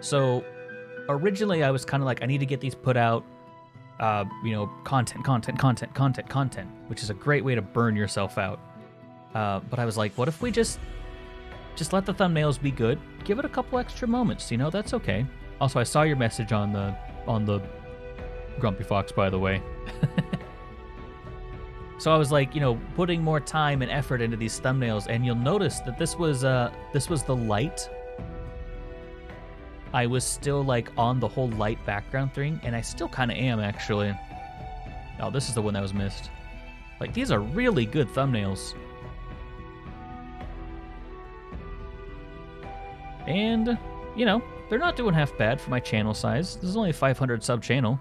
S1: So originally I was kind of like, I need to get these put out, content, which is a great way to burn yourself out. But I was like, what if we just let the thumbnails be good? Give it a couple extra moments, that's okay. Also, I saw your message on the Grumpy Fox, by the way. So I was like, putting more time and effort into these thumbnails, and you'll notice that this was the light I was still like on the whole light background thing, and I still kind of am actually. Oh, this is the one that was missed. Like, these are really good thumbnails. And, you know, they're not doing half bad for my channel size. This is only a 500 sub channel.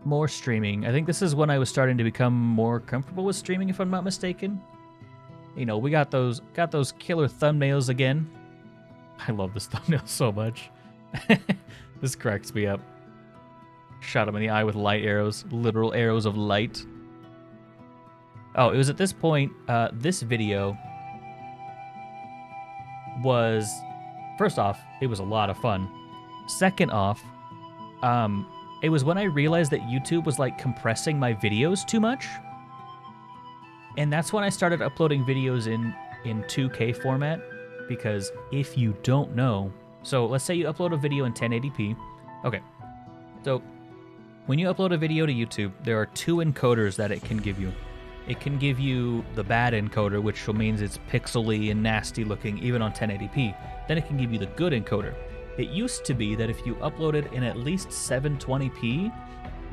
S1: More streaming. I think this is when I was starting to become more comfortable with streaming, if I'm not mistaken. You know, we got those killer thumbnails again. I love this thumbnail so much. This cracks me up. Shot him in the eye with light arrows, literal arrows of light. Oh, it was at this point, this video was, first off, it was a lot of fun. Second off, it was when I realized that YouTube was like compressing my videos too much. And that's when I started uploading videos in 2K format, because if you don't know, so let's say you upload a video in 1080p. Okay, so when you upload a video to YouTube, there are two encoders that it can give you. It can give you the bad encoder, which means it's pixely and nasty looking even on 1080p. Then it can give you the good encoder. It used to be that if you uploaded in at least 720p,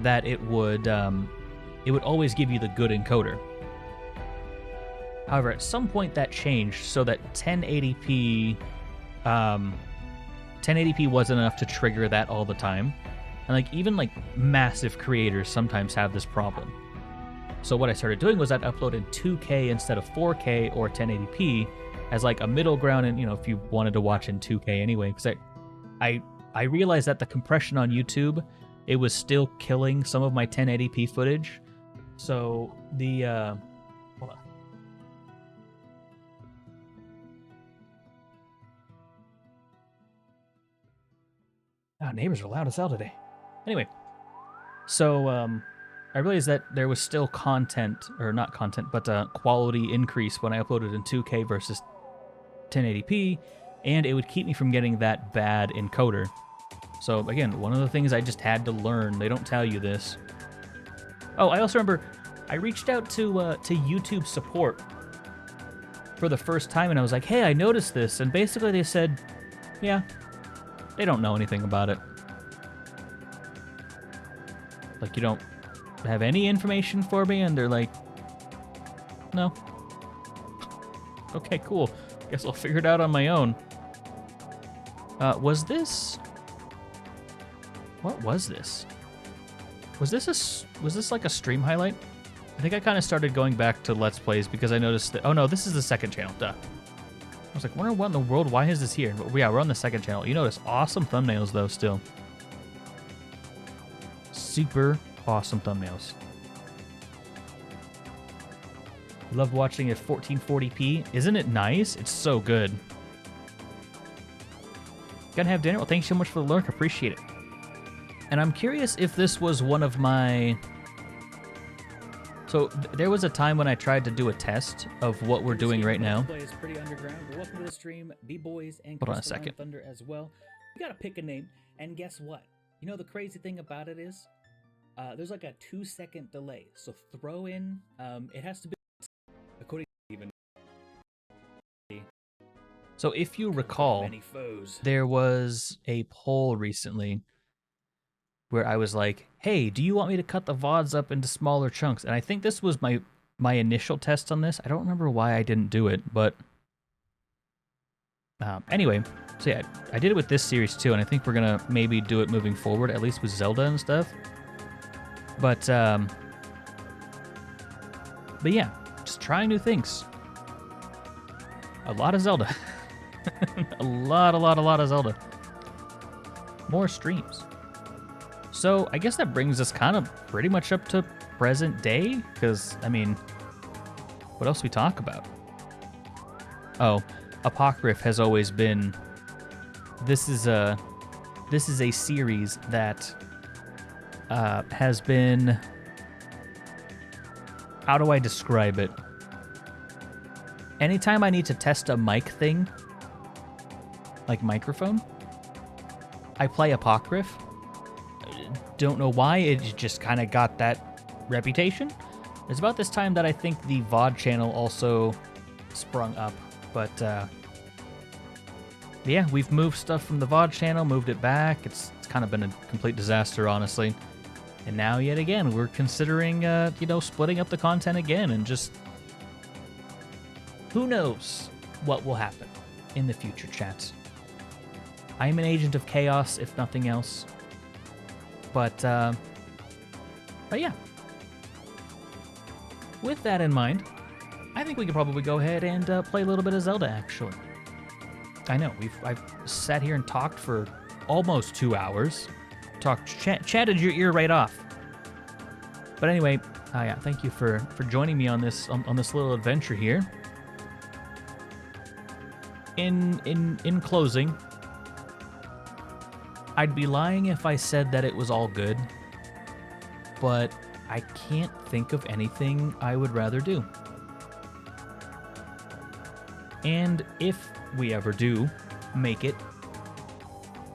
S1: that it would always give you the good encoder. However, at some point that changed so that 1080p wasn't enough to trigger that all the time. And like even like massive creators sometimes have this problem. So what I started doing was I'd upload in 2K instead of 4K or 1080p as like a middle ground, and you know, if you wanted to watch in 2K anyway, because I realized that the compression on YouTube, it was still killing some of my 1080p footage. So the hold on. Oh, neighbors are loud as hell today. Anyway, so I realized that there was still content, or not content, but quality increase when I uploaded in 2K versus 1080p, and it would keep me from getting that bad encoder. So again, one of the things I just had to learn. They don't tell you this. Oh, I also remember I reached out to YouTube support for the first time, and I was like, hey, I noticed this, and basically they said, yeah, they don't know anything about it. Like, you don't have any information for me? And they're like, no. Okay, cool. Guess I'll figure it out on my own. Was this... What was this? Was this like a stream highlight? I think I kind of started going back to Let's Plays because I noticed that... Oh no, this is the second channel, duh. I was like, wonder what in the world, why is this here? But yeah, we're on the second channel. You notice awesome thumbnails though, still. Super awesome thumbnails. Love watching it 1440p. Isn't it nice? It's so good. Gonna have dinner? Well, thanks so much for the lurk. Appreciate it. And I'm curious if this was one of my... So there was a time when I tried to do a test of what we're doing right now.
S2: Pretty underground. Welcome to the stream, B-Boys and
S1: Hold on a second.
S2: Thunder as well. You gotta pick a name, and guess what? You know the crazy thing about it is, there's like a 2-second delay. So throw in, it has to be according to even.
S1: So if you recall, there was a poll recently where I was like, hey, do you want me to cut the VODs up into smaller chunks? And I think this was my initial test on this. I don't remember why I didn't do it, but anyway, so yeah, I did it with this series too, and I think we're gonna maybe do it moving forward, at least with Zelda and stuff. But yeah, just trying new things. A lot of Zelda. a lot of Zelda. More streams. So I guess that brings us kind of pretty much up to present day, because, I mean, what else we talk about? Oh, Apocryph has always been... This is a series that has been... How do I describe it? Anytime I need to test a mic thing, like microphone, I play Apocryph. Don't know why, it just kind of got that reputation. It's about this time that I think the VOD channel also sprung up, but yeah, we've moved stuff from the VOD channel, moved it back. It's kind of been a complete disaster, honestly. And now, yet again, we're considering, splitting up the content again, and just who knows what will happen in the future, chat. I am an agent of chaos, if nothing else. But yeah. With that in mind, I think we could probably go ahead and play a little bit of Zelda, actually. I know, I've sat here and talked for almost 2 hours. Chatted your ear right off. But anyway, yeah, thank you for joining me on this little adventure here. In closing, I'd be lying if I said that it was all good, but I can't think of anything I would rather do. And if we ever do make it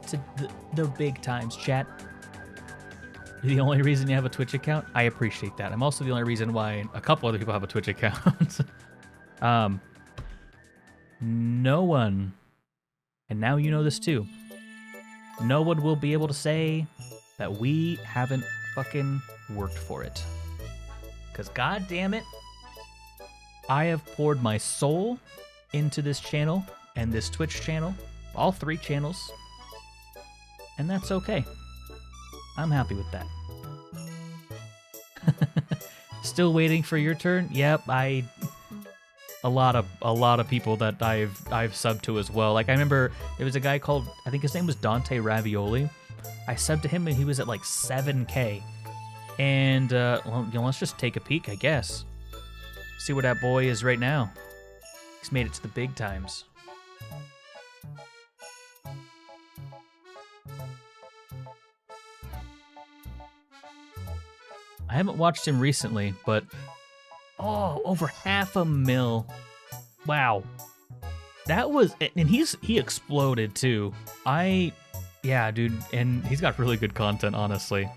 S1: to the big times, chat, the only reason you have a Twitch account, I appreciate that. I'm also the only reason why a couple other people have a Twitch account. No one, and now you know this too, no one will be able to say that we haven't fucking worked for it. Because god damn it, I have poured my soul into this channel and this Twitch channel, all 3 channels, and that's okay. I'm happy with that. Still waiting for your turn? Yep, a lot of people that I've subbed to as well. Like, I remember there was a guy called, I think his name was Dante Ravioli. I subbed to him and he was at like 7K. And let's just take a peek, I guess. See where that boy is right now. He's made it to the big times. I haven't watched him recently, but over 500,000. Wow. That was, and he exploded too. Yeah, dude, and he's got really good content, honestly.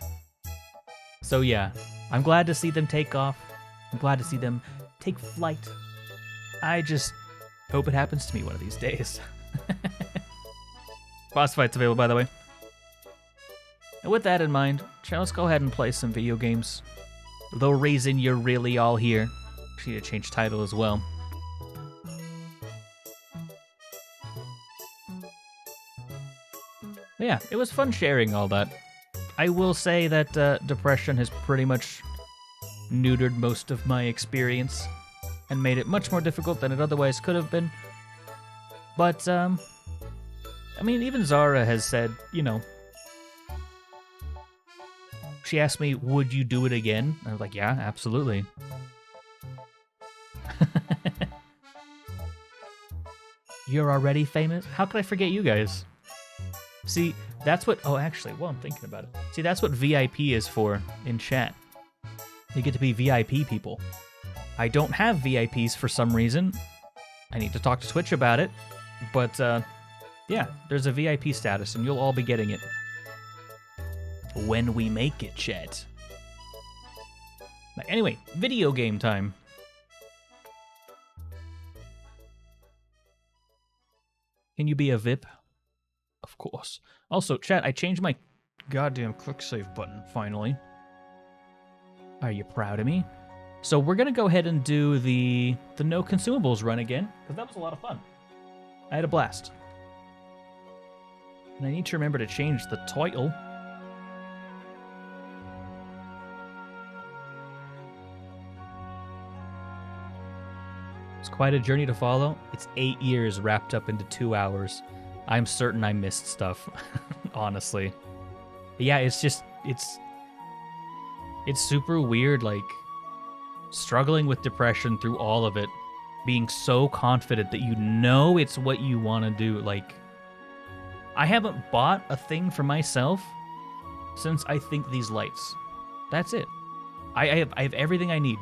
S1: So yeah, I'm glad to see them take off. I'm glad to see them take flight. I just hope it happens to me one of these days. Boss fight's available, by the way. And with that in mind, let's go ahead and play some video games. The reason you're really all here. Actually, need to change title as well. But yeah, it was fun sharing all that. I will say that depression has pretty much neutered most of my experience and made it much more difficult than it otherwise could have been. But, I mean, even Zara has said, she asked me, would you do it again? I was like, yeah, absolutely. You're already famous? How could I forget you guys? See, that's what... Oh, actually, well, I'm thinking about it. See, that's what VIP is for in chat. You get to be VIP people. I don't have VIPs for some reason. I need to talk to Twitch about it. But, yeah, there's a VIP status, and you'll all be getting it. When we make it, chat. Anyway, video game time. Can you be a VIP? Of course. Also, chat, I changed my goddamn quick save button, finally. Are you proud of me? So we're going to go ahead and do the no consumables run again, because that was a lot of fun. I had a blast. And I need to remember to change the title. It's quite a journey to follow. It's 8 years wrapped up into 2 hours. I'm certain I missed stuff, honestly. But yeah, it's just, it's super weird, like, struggling with depression through all of it, being so confident that you know it's what you want to do. Like, I haven't bought a thing for myself since I think these lights. That's it. I have everything I need.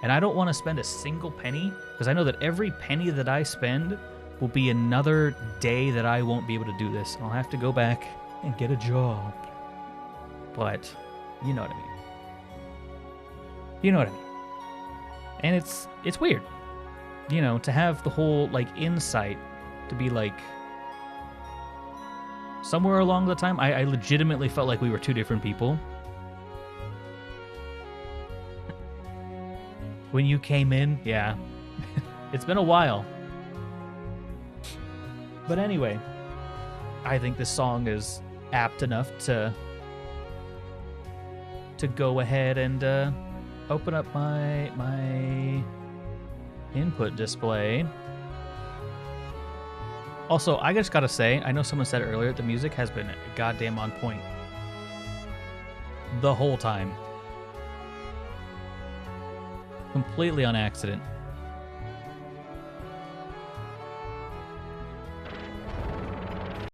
S1: And I don't want to spend a single penny, because I know that every penny that I spend will be another day that I won't be able to do this. I'll have to go back and get a job. But, you know what I mean. You know what I mean. And it's weird, to have the whole, like, insight to be like, somewhere along the time, I legitimately felt like we were two different people. When you came in, yeah. It's been a while. But anyway, I think this song is apt enough to go ahead and open up my input display. Also, I just gotta say, I know someone said it earlier, the music has been goddamn on point the whole time. Completely on accident.